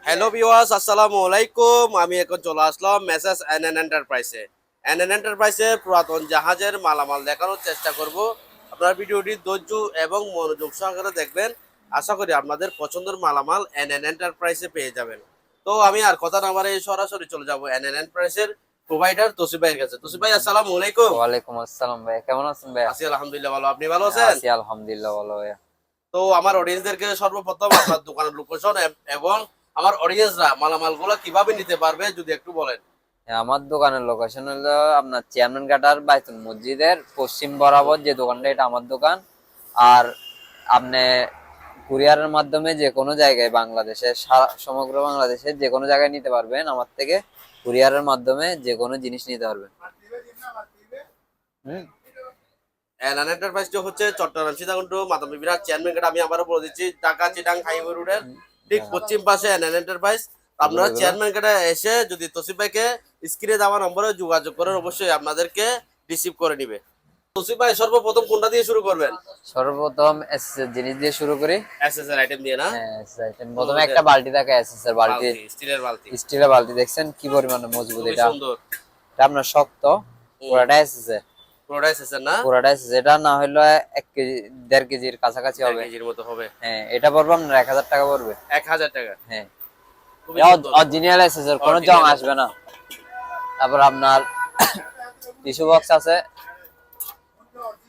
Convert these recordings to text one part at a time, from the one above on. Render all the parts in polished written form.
Hello viewers, আসসালামু আলাইকুম। আমি এখন চলে আসলাম মেসেজ এনএন এন্টারপ্রাইজে। এনএন এন্টারপ্রাইজে পুরাতন জাহাজের মালামাল দেখানোর চেষ্টা করব। আপনারা ভিডিওটি ধৈর্য এবং মনোযোগ সহকারে দেখবেন। আশা করি আপনাদের পছন্দের মালামাল এনএন এন্টারপ্রাইজে পেয়ে যাবেন। তো আমি আর কথা না বাড়িয়ে সরাসরি চলে যাব এনএন এন্টারপ্রাইজের প্রোভাইডার তসিফ ভাইয়ের কাছে। তসিফ ভাই, আসসালামু আলাইকুম। ওয়ালাইকুম আসসালাম ভাই, কেমন আছেন ভাই? আছি আলহামদুলিল্লাহ ভালো। আপনি ভালো আছেন? আছি আলহামদুলিল্লাহ ভালো ভাই। তো আমার অডিয়েন্সদেরকে সর্বপ্রথম আপনার দোকানের লোকেশন এবং আমার অডিয়েন্সরা মালামালগুলো কিভাবে নিতে পারবে যদি একটু বলেন। আমার দোকানের লোকেশন হলো আপনার চেয়ারম্যান ঘাটার বাইতুল মসজিদের পশ্চিম বরাবর যে দোকানটা, এটা আমার দোকান। আর আপনি কুরিয়ারের মাধ্যমে যে কোনো জায়গায় বাংলাদেশে, সমগ্র বাংলাদেশে যে কোনো জায়গায় নিতে পারবেন আমার থেকে। কুরিয়ারের মাধ্যমে যে কোনো জিনিস নিতে পারবেন। হুম। এনএন এন্টারপ্রাইজটা হচ্ছে চট্টগ্রাম সীতাকুণ্ড মাধবী বিরাট চেয়ারম্যান গেট। আমি আবারও বলে দিচ্ছি, ঢাকা চিটাং হাইওয়ে রোডের ঠিক পশ্চিম পাশে এনএন এন্টারপ্রাইজ। আপনারা চেয়ারম্যান গেটে এসে যদি তসিফ ভাইকে স্ক্রিনে দেওয়া নম্বরে যোগাযোগ করেন, অবশ্যই আপনাদেরকে রিসিভ করে নিবে। তসিফ ভাই, সর্বপ্রথম কোনটা দিয়ে শুরু করবেন? সর্বপ্রথম এসএস জিনিস দিয়ে শুরু করি। এসএসআর আইটেম দিয়ে না? হ্যাঁ, এসএস আইটেম। প্রথমে একটা বালতি থাকে, এসএস এর বালতি, স্টিলের বালতি। স্টিলের বালতি। দেখছেন কি পরিমাণে মজবুত খুবই এটা। সুন্দর। এটা আপনার শক্ত, পুরাটা এসএস এর। পুরোটা এসএসআর না? পুরাটা এসএস। এটা না হইলো 1 কেজি 1.5 কেজির কাছাকাছি হবে। 1 কেজির মতো হবে। হ্যাঁ, এটা পড়বে আপনার 1000 টাকা পড়বে। 1000 টাকা? হ্যাঁ, খুবই এটা সুন্দর। অরিজিনাল এসএস এর, কোনো জং আসবে না। তারপর আপনার টিস্যু বক্স আছে,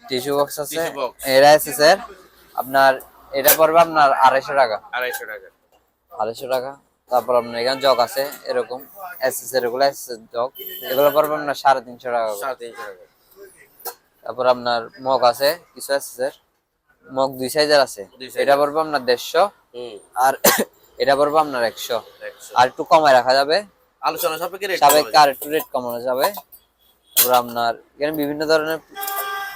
টিস্যু বক্স আছে, টিস্যু বক্স এটা এসএস এর। আপনার এটা পড়বে আপনার 250 টাকা। 250 টাকা। 250 টাকা। তারপর আপনার এখানে জগ আছে এরকম এসএস এর, এগুলো এসএস জগ, এগুলো পড়বে আপনার 350 টাকা করে। 350 টাকা। তারপর আপনার মগ আছে কিছু এসএস এর, মগ 2 সাইজের আছে। দুই সাইজের। এটা পড়বে আপনার 150, আর এটা পড়বে আপনার 100। 100। আর একটু কমায় রাখা যাবে, আলোচনা সাপেক্ষে রেট সাবেক আর একটু রেট কমানো যাবে। তারপর আপনার এখানে বিভিন্ন ধরনের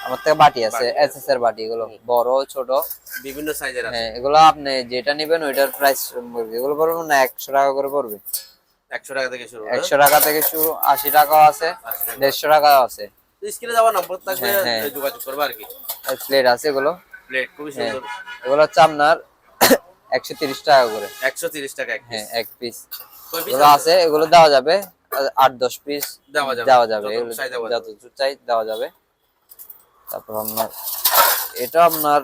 আমার থেকে বাটি আছে, এসএস এর বাটি, এগুলো বড় ছোট বিভিন্ন সাইজের আছে। হ্যাঁ, এগুলো আপনি যেটা নেবেন ওইটার প্রাইস পড়বে। এগুলো পড়বে না 100 টাকা করে পড়বে। 100 টাকা থেকে শুরু। 100 টাকা থেকে শুরু, 80 টাকাও আছে, 150 টাকাও আছে। স্ক্রিনে যাওয়ার নম্বর থাকবে, হ্যাঁ, হ্যাঁ। যোগাযোগ করবে আর কি। প্লেট আছে এগুলো। প্লেট খুবই হ্যাঁ, সুন্দর। এগুলো হচ্ছে আপনার 130 টাকা করে। 130 টাকা এক হ্যাঁ, পিস। এক পিস। কয় পিস এগুলো আছে, এগুলো দেওয়া যাবে 8-10 পিস দেওয়া যাবে। দেওয়া যাবে। যত এগুলো চাই দেওয়া যাবে। যত চাই দেওয়া যাবে। তারপর আপনার এটা আপনার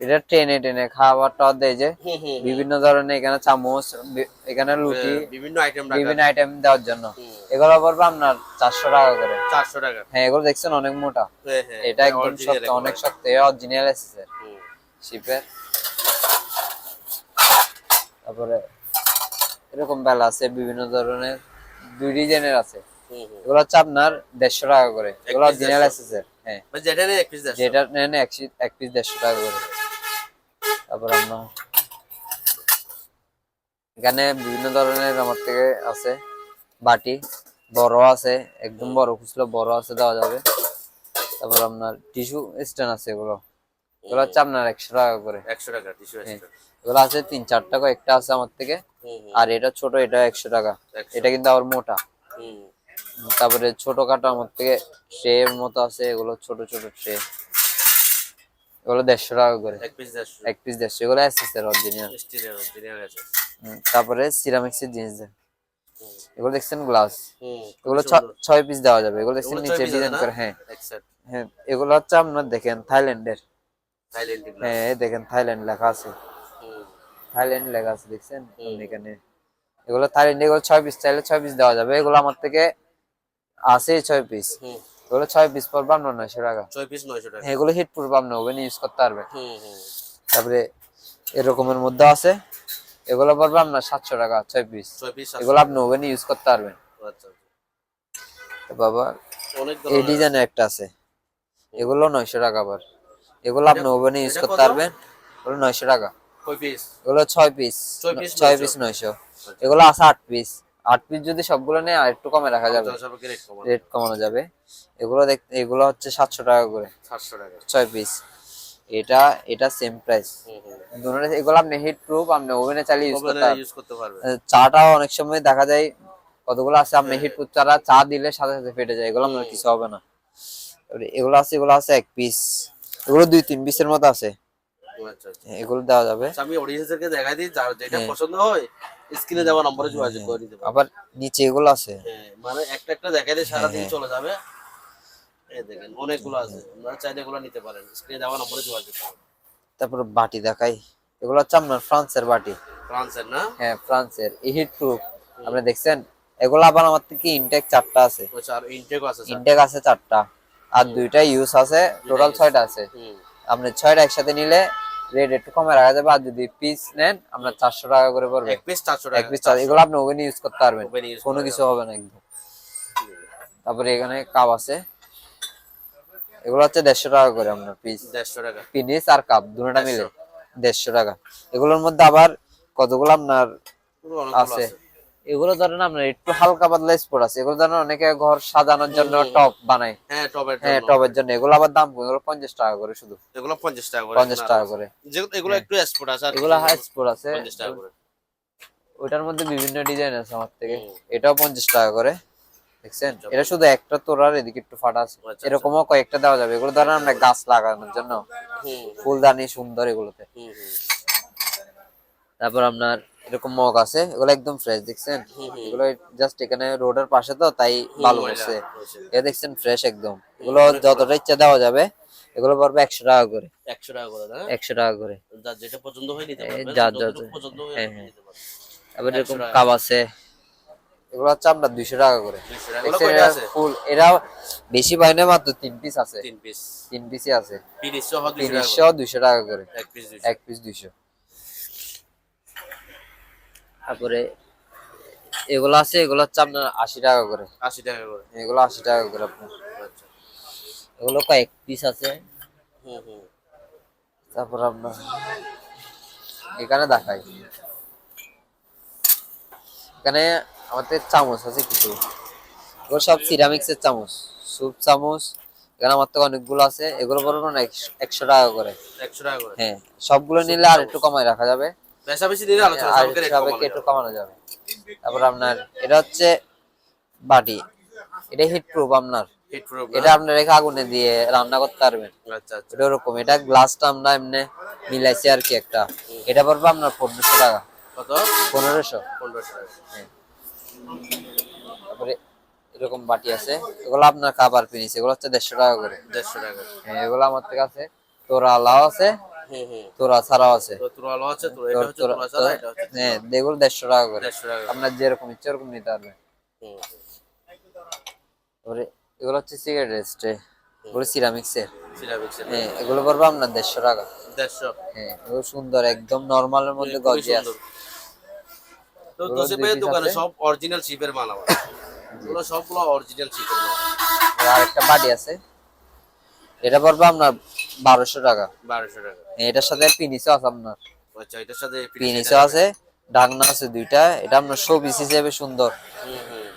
এটা টেনে টেনে খাবারটা দেয় যে হুম হুম। বিভিন্ন ধরনের, এখানে চামচ, এখানে লুটি, বিভিন্ন আইটেম রাখা। বিভিন্ন আইটেম দেওয়ার জন্য। হুম। এগুলো পড়বে আপনার 400 টাকা করে। 400 টাকা। হ্যাঁ, এগুলো দেখছেন অনেক মোটা। হ্যাঁ হ্যাঁ। এটা একদম original শক্ত, একেবারে। অনেক শক্ত। এটা অরিজিনাল এসেছে হুম। শিপের। তারপরে এরকম বেলা আছে বিভিন্ন ধরনের, 2 ডিজাইনের আছে। হুম হুম। এগুলো হচ্ছে আপনার 150 টাকা করে। এগুলো piece অরিজিনাল 150 এসেছে। হ্যাঁ, মানে যেটা নেই এক পিস 150। যেটা নেন এক পিস 150 টাকা করে। তারপর আপনার এখানে বিভিন্ন ধরনের আমার থেকে আছে বাটি, বড় আছে, একদম বড় খুচলো বড় আছে, দেওয়া যাবে। তারপর আপনার টিস্যু স্ট্যান্ড আছে, এগুলো এগুলো হচ্ছে আপনার 100 টাকা করে। 100 টাকা টিস্যু হ্যাঁ, এক্সট্রা। এগুলো আছে 3-4 টাকা একটা আছে আমার থেকে। হুম হুম। আর এটা ছোট, এটা 100 টাকা। 100 এটা কিন্তু আবার মোটা। হুম। তারপরে ছোট কাটা আমার থেকে ট্রে এর মতো আছে, এগুলো ছোট ছোট ট্রে, এগুলো 150 টাকা করে। এক পিস 150। এক পিস 150। এগুলো এসএস এর অরিজিনাল। স্টিলের অরিজিনাল আছে। তারপরে সিরামিক্স এর জিনিস দেয়, এগুলো দেখছেন গ্লাস, হুম। এগুলো 6 পিস দেওয়া যাবে। এগুলো দেখছেন এগুলো 6 নিচে পিস আছে ডিজাইন না? করে। হ্যাঁ এক সেট। হ্যাঁ, এগুলো হচ্ছে আপনার দেখেন থাইল্যান্ডের। Thailand glass. হ্যাঁ, এই দেখেন থাইল্যান্ড লেখা আছে, হুম। থাইল্যান্ড লেখা আছে দেখছেন এখানে। এগুলো থাইল্যান্ড, এগুলো 6 পিস, চাইলে 6 পিস দেওয়া যাবে। এগুলো আমার থেকে আছে 6 পিস। হুম। এগুলো 6 পিস পড়বে আপনার 900 টাকা। 6 পিস 900 টাকা। হ্যাঁ, এগুলো হিট প্রুফ, আপনি ওভেনে ইউজ করতে পারবেন। হুম হুম। তারপরে এরকমের মধ্যে আছে, এগুলো পড়বে আপনার 700 টাকা 6 পিস। 6 পিস। এগুলো আপনি ওভেনে ইউজ করতে পারবেন। আচ্ছা। তো বাবা অনেক এই ধরনের। ডিজাইনের একটা আছে, এগুলো 900 টাকা আবার। এগুলো আপনি ওভেনে ইউজ এটা করতে কত? পারবেন। এগুলো 900 টাকা। কয় পিস? এগুলো 6 পিস। 6 পিস 6 900। পিস 900। এগুলো আছে 8 পিস। 8 পিস যদি সবগুলো নেয় আর একটু কমে রাখা যাবে, আলোচনা সাপেক্ষে রেট কমানো। রেট কমানো যাবে। এগুলো দেখতে, এগুলো হচ্ছে 700 টাকা করে 700 টাকা। 6 পিস। এটা এটা সেম প্রাইস। হুম হুম। দুটোর এগুলো আপনি হিট প্রুফ, আপনি ওভেনে চালিয়ে ইউজ করতে ওভেনে পারবেন। ইউজ করতে পারবে। চাটাও অনেক সময় দেখা যায় কতগুলো আছে, আপনি হিট প্রুফ চারা চা দিলে সাথে সাথে ফেটে যায়, এগুলো আপনার কিছু হবে না। এগুলো আছে, এগুলো আছে 1 পিস। এগুলো 2-3 পিসের মতো আছে। আচ্ছা আচ্ছা। এগুলো দেওয়া যাবে। আচ্ছা, আমি অডিয়েন্সদেরকে দেখাই দিই, যার যেটা পছন্দ হয় স্ক্রিনে দেওয়া নম্বরে যোগাযোগ করে নিতে পারবে। আবার নিচে এগুলো আছে। হ্যাঁ, মানে একটা একটা দেখাই দিই, হ্যাঁ সারাদিন হ্যাঁ চলে যাবে। এই দেখেন অনেকগুলো আছে, আপনারা চাইলে এগুলো নিতে পারেন, স্ক্রিনে দেওয়া নম্বরে যোগাযোগ করুন। তারপর বাটি দেখাই, এগুলো হচ্ছে আপনার ফ্রান্সের বাটি। ফ্রান্সের না? হ্যাঁ ফ্রান্সের, হিট প্রুফ। আপনি দেখছেন, এগুলো আবার আমার থেকে ইনটেক 4টা আছে। আচ্ছা, আর ইনটেকও আছে স্যার? ইনটেক আছে 4টা, আর 2টা ইউজ আছে, টোটাল 6টা আছে। হুম। আপনি 6টা একসাথে নিলে রেট একটু কমে রাখা যাবে, আর যদি পিস নেন আপনার 400 টাকা করে পড়বে। এক পিস 400 এক টাকা? পিস, এগুলো আপনি ওভেন ইউজ করতে পারবেন, ওভেন ইউজ কোনো করা কিছু যাবে। হবে না একদম। তারপরে এখানে কাপ আছে, এগুলো হচ্ছে 150 টাকা করে আপনার পিস। 150 টাকা? পিনিস আর কাপ দুটোটা মিলে 150 টাকা। এগুলোর মধ্যে আবার কতগুলো আপনার পুরো অনেকগুলো আছে। আছে। এগুলো ধরেন আপনার একটু হালকা পাতলা স্পট আছে, এগুলো ধরেন অনেকে ঘর সাজানোর জন্য টপ বানায়। হ্যাঁ, টবের হ্যাঁ জন্য। টবের জন্য, এগুলো আবার দাম কম, এগুলো 50 টাকা করে শুধু। এগুলো 50 টাকা করে? 50 টাকা করে। যেগুলো এগুলো একটু স্পোর্ট আছে, আর এগুলো হাই স্পোর্ট আছে, 50 টাকা করে। ওইটার মধ্যে বিভিন্ন ডিজাইন আছে আমার থেকে। হুম। এটাও 50 টাকা করে, দেখছেন? এটা শুধু একটা তোরার এদিকে একটু ফাটা আছে, আচ্ছা, এরকমও কয়েকটা দেওয়া যাবে। এগুলো ধরেন আমরা গাছ লাগানোর জন্য, হুম ফুলদানি সুন্দর এগুলোতে। হুম হুম তারপর আপনার এরকম মগ আছে, এগুলো একদম ফ্রেশ, দেখছেন? হুম হুম। এগুলো জাস্ট এখানে রোডের পাশে তো তাই ভালো করছে। হয়েছে। এ দেখছেন ফ্রেশ একদম। এগুলো যতটা ইচ্ছা দেওয়া যাবে। এগুলো পড়বে 100 টাকা করে। 100 টাকা করে না? 100 টাকা করে। যার যেটা পছন্দ হয় নিতে এই পারবেন, যার যার, যতটুকু পছন্দ হয় হ্যাঁ হ্যাঁ। নিতে পারবেন। তারপর 100 এরকম টাকা। কাপ আছে, এগুলো হচ্ছে আপনার 200 টাকা করে। 200 টাকা? এগুলো দেখছেন কয়টা এরা আছে? ফুল, এরা বেশি পায় না, মাত্র 3 পিস আছে। 3 পিস? 3 পিসই আছে। পিস সহ 200 টাকা 300 করে? 200 টাকা করে। এক পিস 200? এক পিস 200। তারপরে এগুলো আছে, এগুলো হচ্ছে আপনার 80 টাকা করে। 80 টাকা করে? এগুলো 80 টাকা করে আপনার। আচ্ছা। এগুলো কয়েক পিস আছে। হুম হুম। তারপর আপনার এখানে দেখাই, এখানে আমাদের চামচ আছে কিছু, এগুলো সব সিরামিক্সের চামচ, স্যুপ চামচ। এখানে আমার থেকে অনেকগুলো আছে, এগুলো পড়বে না 100 টাকা করে। 100 টাকা করে? হ্যাঁ, সবগুলো নিলে আর একটু কমায় রাখা যাবে, বেশি দিলে আলোচনা আর সাপেক্ষে রেট সাপেক্ষে একটু কমানো যাবে। তারপর আপনার এটা হচ্ছে বাটি, এটা হিট প্রুফ আপনার। Heat proof? এটা আপনি রেখে আগুনে দিয়ে রান্না করতে পারবেন। আচ্ছা আচ্ছা। এটা ওরকম, এটা গ্লাসটা আমরা এমনি মিলাইছি আর কি একটা। এটা পড়বে আপনার 1500 টাকা। কত? 1500। 1500 টাকা? হ্যাঁ। তারপরে এরকম বাটি আছে, এগুলো আপনার খাবার পিনিস, এগুলো হচ্ছে 150 টাকা করে। 150 টাকা? হ্যাঁ, এগুলো আমার থেকে আছে। তোরা আলাও আছে, হুম হুম। তোরা ছাড়াও আছে। তো তোর আলো আছে, তোর এটা হচ্ছে তোর ছাড়া, এটা হচ্ছে হ্যাঁ, এগুলো 150 টাকা করে। 150 টাকা? আপনার যেরকম ইচ্ছে ওরকম নিতে পারবেন। হুম। তারপরে এগুলো হচ্ছে সিগারেট রেস্টে, এগুলো সিরামিক্সের। সিরামিক্স? হ্যাঁ, এগুলো পড়বে আপনার 150 টাকা। 150? হ্যাঁ, এগুলো সুন্দর একদম নরমালের মধ্যে খুবই গর্জিয়াস। সুন্দর। তো এগুলো তোসিফ 2 ভাইয়ের পিস দোকানে আছে। সব অরিজিনাল শিপের মাল আমার, এগুলো সবগুলো অরিজিনাল শিপের মাল। আর একটা বাটি আছে, এটা পড়বে আপনার 1200 টাকা। 1200 টাকা? এটার সাথে পিনিসও আছে আপনার, আচ্ছা, এটার সাথে পিনিসও আছে, ঢাকনা আছে 2টা। এটা আপনার শো পিস হিসেবে সুন্দর। হুম হুম।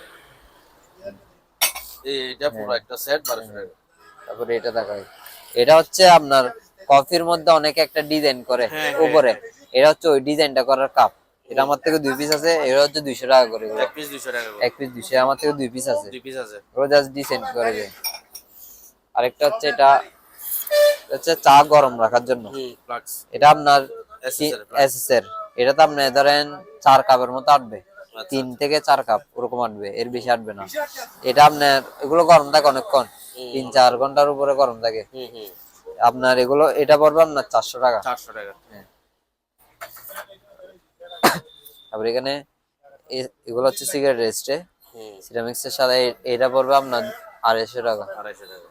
এইটা পুরো একটা সেট 1200 টাকা? তারপরে এটা দেখাই, এটা হচ্ছে আপনার কফির মধ্যে অনেকে একটা ডিজাইন করে হ্যাঁ, উপরে, এটা হচ্ছে ওই ডিজাইনটা করার কাপ। এটা আমার থেকে 2 পিস আছে, এটা হচ্ছে 200 টাকা করে। এক পিস 200 টাকা করে? এক পিস 200, আমার থেকে 2 পিস আছে। 2 পিস আছে? ওরা জাস্ট ডিজাইন করে দেয়। আরেকটা হচ্ছে এটা হচ্ছে চা গরম রাখার জন্য। হুম, ফ্লাক্স? এটা আপনার এসএস এর, এটা তো আপনি ধরেন 4 কাপের মতো আটবে, 3 থেকে 4 কাপ ওরকম আটবে, এর বেশি আটবে না। এটা আপনার এগুলো গরম থাকে অনেকক্ষণ, 3-4 ঘন্টার উপরে গরম থাকে। হুম হুম। আপনার এগুলো, এটা পড়বে আপনার 400 টাকা। 400 টাকা? হ্যাঁ। তারপর এখানে এগুলো হচ্ছে সিগারেট রেস্টে, হুম। সিরামিক্স এর সাথে এটা পড়বে আপনার 250 টাকা। 250 টাকা?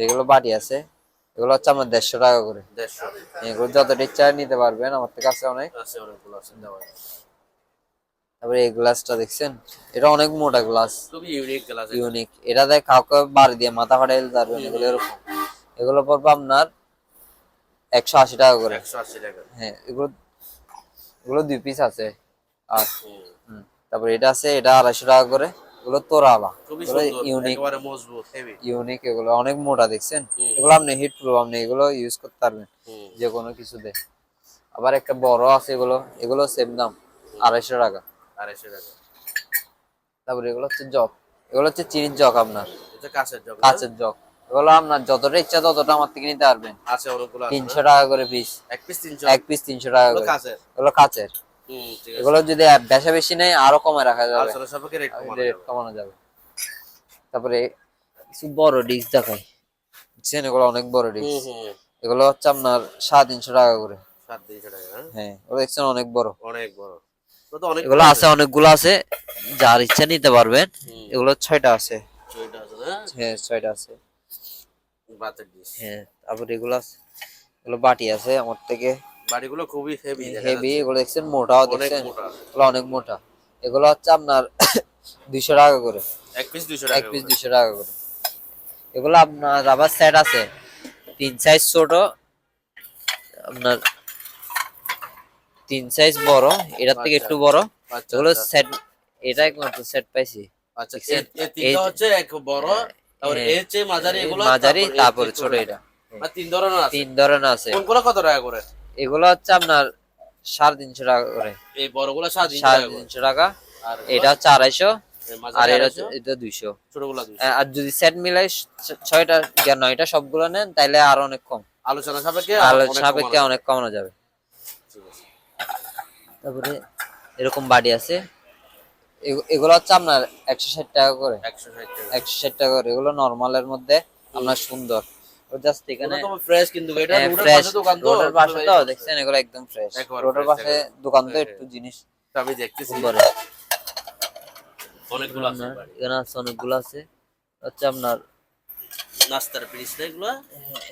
এগুলো বাটি আছে, এগুলো হচ্ছে আপনার 150 টাকা করে। 150? এগুলো যতটা ইচ্ছা নিতে পারবেন, আমার থেকে আছে অনেক। আছে, অনেকগুলো আছে দেওয়া। তারপরে এই গ্লাসটা দেখছেন, এটা অনেক মোটা গ্লাস, খুবই ইউনিক গ্লাস। ইউনিক। এটা দেয় কাউকে বাড়ি দিয়ে মাথা ফাটাইল পারবেন, এগুলো এরকম। এগুলো পড়বে আপনার 180 টাকা করে। 180 টাকা? হ্যাঁ, এগুলো এগুলো 2 পিস আছে। আর হুম। তারপরে এটা আছে, এটা 250 টাকা করে। এগুলো তোরালা, খুবই এগুলো সুন্দর, ইউনিক, একেবারে মজবুত, হেভি। ইউনিক। এগুলো অনেক মোটা, দেখছেন? হুম। এগুলো আপনি হিট প্রুফ, আপনি এগুলো ইউজ করতে পারবেন হুম। যে কোনো কিছুতে। আবার একটা বড় আছে, এগুলো এগুলো সেম দাম, 250 টাকা। 250 টাকা? তারপরে এগুলো হচ্ছে জগ, এগুলো হচ্ছে চিনির জগ আপনার, এটা কাঁচের জগ? কাঁচের জগ। এগুলো আপনার যতটা ইচ্ছা ততটা আমার থেকে নিতে পারবেন। আছে অনেকগুলো আছে 300 টাকা করে পিস, এক পিস 300 এক পিস 300 টাকা এগুলো করে। কাছের এগুলো কাচের। ঠিক আছে এগুলো যদি বেশি বেশি নেই আরো কমে রাখা যাবে, আলোচনা সাপেক্ষে রেট কমানো রেট যাবে কমানো যাবে। তারপরে কিছু বড় ডিশ দেখাই, বুঝছেন এগুলো অনেক বড় ডিশ। হুম এগুলো হচ্ছে আপনার 350 টাকা করে। 700 টাকা হ্যাঁ হ্যাঁ ওগুলো দেখছেন অনেক বড়। অনেক বড় তো তো অনেক এগুলো আছে, অনেকগুলো আছে, যার ইচ্ছা নিতে পারবেন। এগুলো 6টা আছে। ছয়টা আছে না হ্যাঁ 6টা আছে। বাতের ডিশ হ্যাঁ তারপরে এগুলো আছে, এগুলো বাটি আছে আমার থেকে, বাড়িগুলো খুবই হেভি দেখা হেভি। যাচ্ছে এগুলো দেখছেন মোটাও অনেক দেখছেন, মোটা এগুলো অনেক মোটা। এগুলো হচ্ছে আপনার 200 টাকা করে, এক পিস 200 এক টাকা পিস করে 200 টাকা করে। এগুলো আপনার আবার সেট আছে, 3 সাইজ ছোট, আপনার 3 সাইজ বড়, এটার থেকে আচ্ছা একটু বড়। আচ্ছা এগুলো আচ্ছা সেট, এটা একমাত্র সেট পাইছি। আচ্ছা দেখছেন? এই তিনটা হচ্ছে এক বড় তারপর হ্যাঁ, এর চেয়ে মাঝারি এগুলো মাঝারি, এর তারপরে চেয়ে ছোট এটা। মানে তিন ধরনের আছে 3 ধরনের আছে। কোনগুলো কত টাকা করে এগুলো হচ্ছে আপনার 350 টাকা করে, এই বড়গুলো 700 টাকা করে 350 টাকা। আর এটা হচ্ছে 250, এই আর মাঝারি এটা 250 এটা 200। ছোটগুলো 200 আর যদি সেট মিলাই 6টা 9টা সবগুলো নেন তাইলে আরো অনেক কম, আলোচনা সাপেক্ষে আলোচনা অনেক সাপেক্ষে কমানো অনেক কমানো যাবে। ঠিক আছে তারপরে এরকম বাড়ি আছে, এগুলো হচ্ছে আপনার 160 টাকা করে, 160 টাকা 160 টাকা করে। এগুলো নরমালের মধ্যে আপনার সুন্দর, ও জাস্ট এখানে এগুলো তো ফ্রেশ কিন্তু এটা রোডের ফ্রেশ, পাশে দোকান তো রোডের পাশে তো দেখছেন এগুলো একদম ফ্রেশ, একবার রোডের fresh, পাশে একবার। দোকান তো হ্যাঁ, একটু জিনিস আমি দেখতেছি খুব বড়। অনেকগুলো আছে আপনার বাড়ি। এখানে আছে অনেকগুলো আছে, হচ্ছে আপনার নাস্তার পিস না এগুলো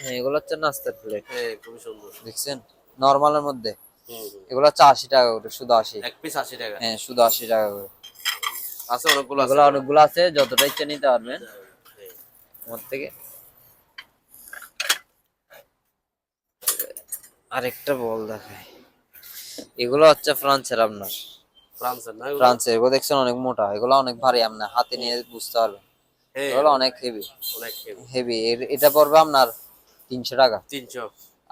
হ্যাঁ এগুলো হচ্ছে নাস্তার প্লেট, হ্যাঁ খুবই সুন্দর দেখছেন নরমালের মধ্যে। হুম এগুলো হচ্ছে 80 টাকা করে, শুধু 80। এক পিস 80 টাকা হ্যাঁ শুধু 80 টাকা করে। আছে অনেকগুলো আছে এগুলো অনেকগুলো আছে, যতটা ইচ্ছা নিতে পারবেন হ্যাঁ। আমার থেকে। আরেকটা বল দেখাই, এগুলো হচ্ছে ফ্রান্সের আপনার, ফ্রান্সের না এগুলো? ফ্রান্সের। এগুলো দেখছেন অনেক মোটা, এগুলো অনেক ভারী, আপনার হাতে নিয়ে বুঝতে পারবেন। হ্যাঁ এগুলো অনেক হেভি, অনেক হেভি হেভি। এটা পড়বে আপনার 300 টাকা। 300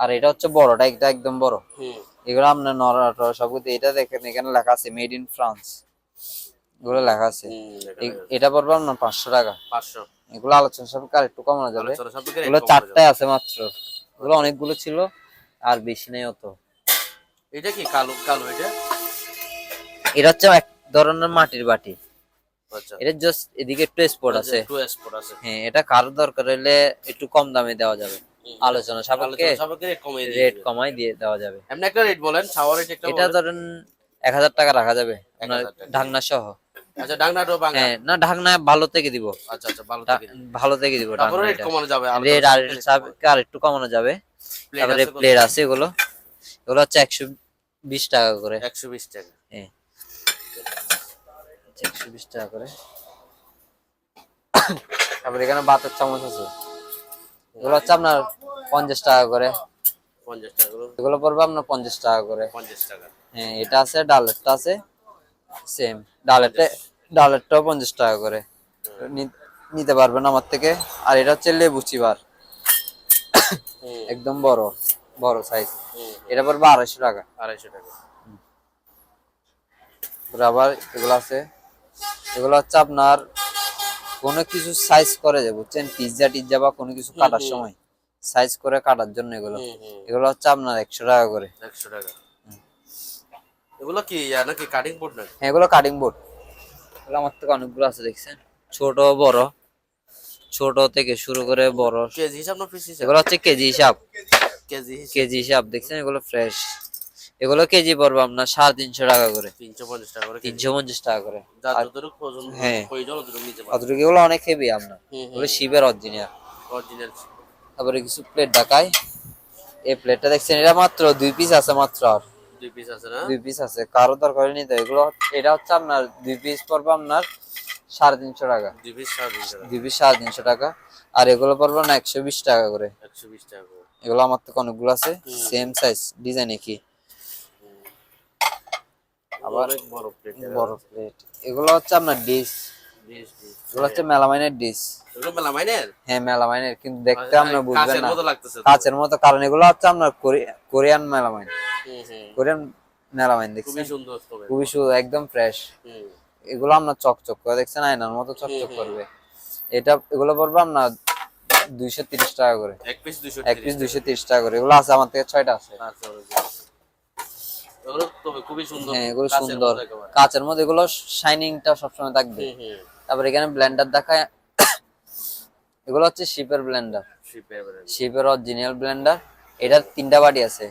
আর এটা হচ্ছে বড়টা, এটা একদম বড়। হুম এগুলো আপনার নরমাল সবগুলো। এটা দেখেন এখানে লেখা আছে মেড ইন ফ্রান্স, এগুলো লেখা আছে। এটা পড়বে আপনার 500 টাকা। 500 এগুলো আলোচনা সাপেক্ষে আর একটু কমানো যাবে। আলোচনা সাপেক্ষে এগুলো rate কমানো 4টায় যাবে। আছে মাত্র, এগুলো অনেকগুলো ছিল আর বেশি নেই অত। এটা কি কালো কালো এটা এটা হচ্ছে এক ধরনের মাটির বাটি, আচ্ছা এটা জাস্ট এদিকে একটু স্পট আছে। একটু স্পট আছে হ্যাঁ এটা কারো দরকার হলে একটু কম দামে দেওয়া যাবে, আলোচনা সাপেক্ষে আলোচনা সাপেক্ষে রেট কমিয়ে দিয়ে রেট দিবে। কমাই দিয়ে দেওয়া যাবে। এমনি একটা রেট বলেন ছাওয়ার রেট একটা এটা বলেন ধরেন 1000 টাকা রাখা যাবে আপনার 1000 টাকা। ঢাকনা সহ। আচ্ছা ডাংনাটো বাঙা হ্যাঁ না ঢাকনা ভালো থেকে দিব, আচ্ছা আচ্ছা ভালো থেকে ভালো থেকে দিব তারপরে রেট ঢাকনাটা। কমানো যাবে রেট আর সাপেক্ষে আর একটু কমানো যাবে। তারপরে প্লেট আছে, এগুলো এগুলো হচ্ছে 120 টাকা করে। 120 টাকা হ্যাঁ 120 টাকা করে। তারপরে এখানে ভাতের চামচ আছে, এগুলো হচ্ছে আপনার 50 টাকা করে। 50 টাকা করে এগুলো পড়বে আপনার 50 টাকা করে। 50 টাকা হ্যাঁ এটা আছে, ডালেরটা আছে সেম, ডালেরটাও 50 টাকা করে। নিতে পারবেন আমার থেকে। আর এটা হচ্ছে লেবু চিবার, হুম একদম বড় বড় সাইজ। হুম এটা পড়বে 250 টাকা। 250 টাকা তারপরে আবার এগুলো আছে, এগুলো হচ্ছে আপনার কোনো কিছু সাইজ করে যায়, বুঝছেন, পিৎজা টিজ্জা বা কোনো কিছু কাটার সময় সাইজ করে কাটার জন্য এগুলো। এগুলো হচ্ছে আপনার 100 টাকা করে। 100 টাকা এগুলো কি ইয়া নাকি কাটিং বোর্ড নাকি হ্যাঁ এগুলো কাটিং বোর্ড। এগুলো আমার থেকে অনেকগুলো আছে, দেখছেন ছোট বড়, ছোট থেকে শুরু করে বড়। কেজি হিসাব না পিস হিসাব এগুলো হচ্ছে কেজি হিসাব, কেজি হিসাব কেজি হিসাব। দেখছেন এগুলো ফ্রেশ, এগুলো কেজি পড়বে আপনার 350 টাকা করে, 350 টাকা করে কেজি 350 টাকা করে। যার আর যতটুকু প্রয়োজন হ্যাঁ প্রয়োজন ততটুকু নিতে পারবে অতটুকু এগুলো অনেক হেভি আপনার, এগুলো শিবের অরিজিনাল। অরিজিনাল তারপরে কিছু প্লেট দেখায়, এই প্লেটটা দেখছেন এটা মাত্র 2 পিস আছে মাত্র, আর দুই পিস আছে না 2 পিস আছে, কারো দরকার নিতে এগুলো। এটা হচ্ছে আপনার 2 পিস পড়বে আপনার 350 টাকা, দুই পিস 350 টাকা 2 পিস 350 টাকা। আর এগুলো পড়বে না 120 টাকা করে। 120 টাকা করে। এগুলো আমার থেকে অনেকগুলো আছে সেম সাইজ ডিজাইন একই। আবার অনেক বড় প্লেট বড় প্লেট, এগুলো হচ্ছে আপনার ডিশ, ডিশ ডিশ এগুলো হচ্ছে মেলামাইনের ডিশ। এগুলো মেলামাইনের হ্যাঁ মেলামাইনের, কিন্তু দেখতে আমরা বুঝবেন কাচের না মতো লাগতেছে তো। কাচের মতো, কারণ এগুলো হচ্ছে আপনার কোরিয়ান মেলামাইন, হুম কোরিয়ান মেলামাইন। খুবই দেখছেন সুন্দর তবে খুবই একদম ফ্রেশ। হুম এগুলো আপনার চকচক করে, দেখছেন আয়নার মতো চকচক হুম। করবে। এগুলো পড়বে আপনার 230 টাকা করে, এক পিস 200 এক পিস 230 টাকা করে। এগুলো আছে আমার থেকে 6টা আছে। আচ্ছা এগুলো তবে খুবই সুন্দর, হ্যাঁ এগুলো কাঁচের সুন্দর, মধ্যে একেবারে। কাচের মধ্যে, এগুলো শাইনিংটা সবসময় থাকবে। তারপর এখানে ব্লেন্ডার দেখায়, এগুলো হচ্ছে শিপের ব্লেন্ডার, শিপের অরিজিনাল ব্লেন্ডার। এটার 3টা বাটি আছে,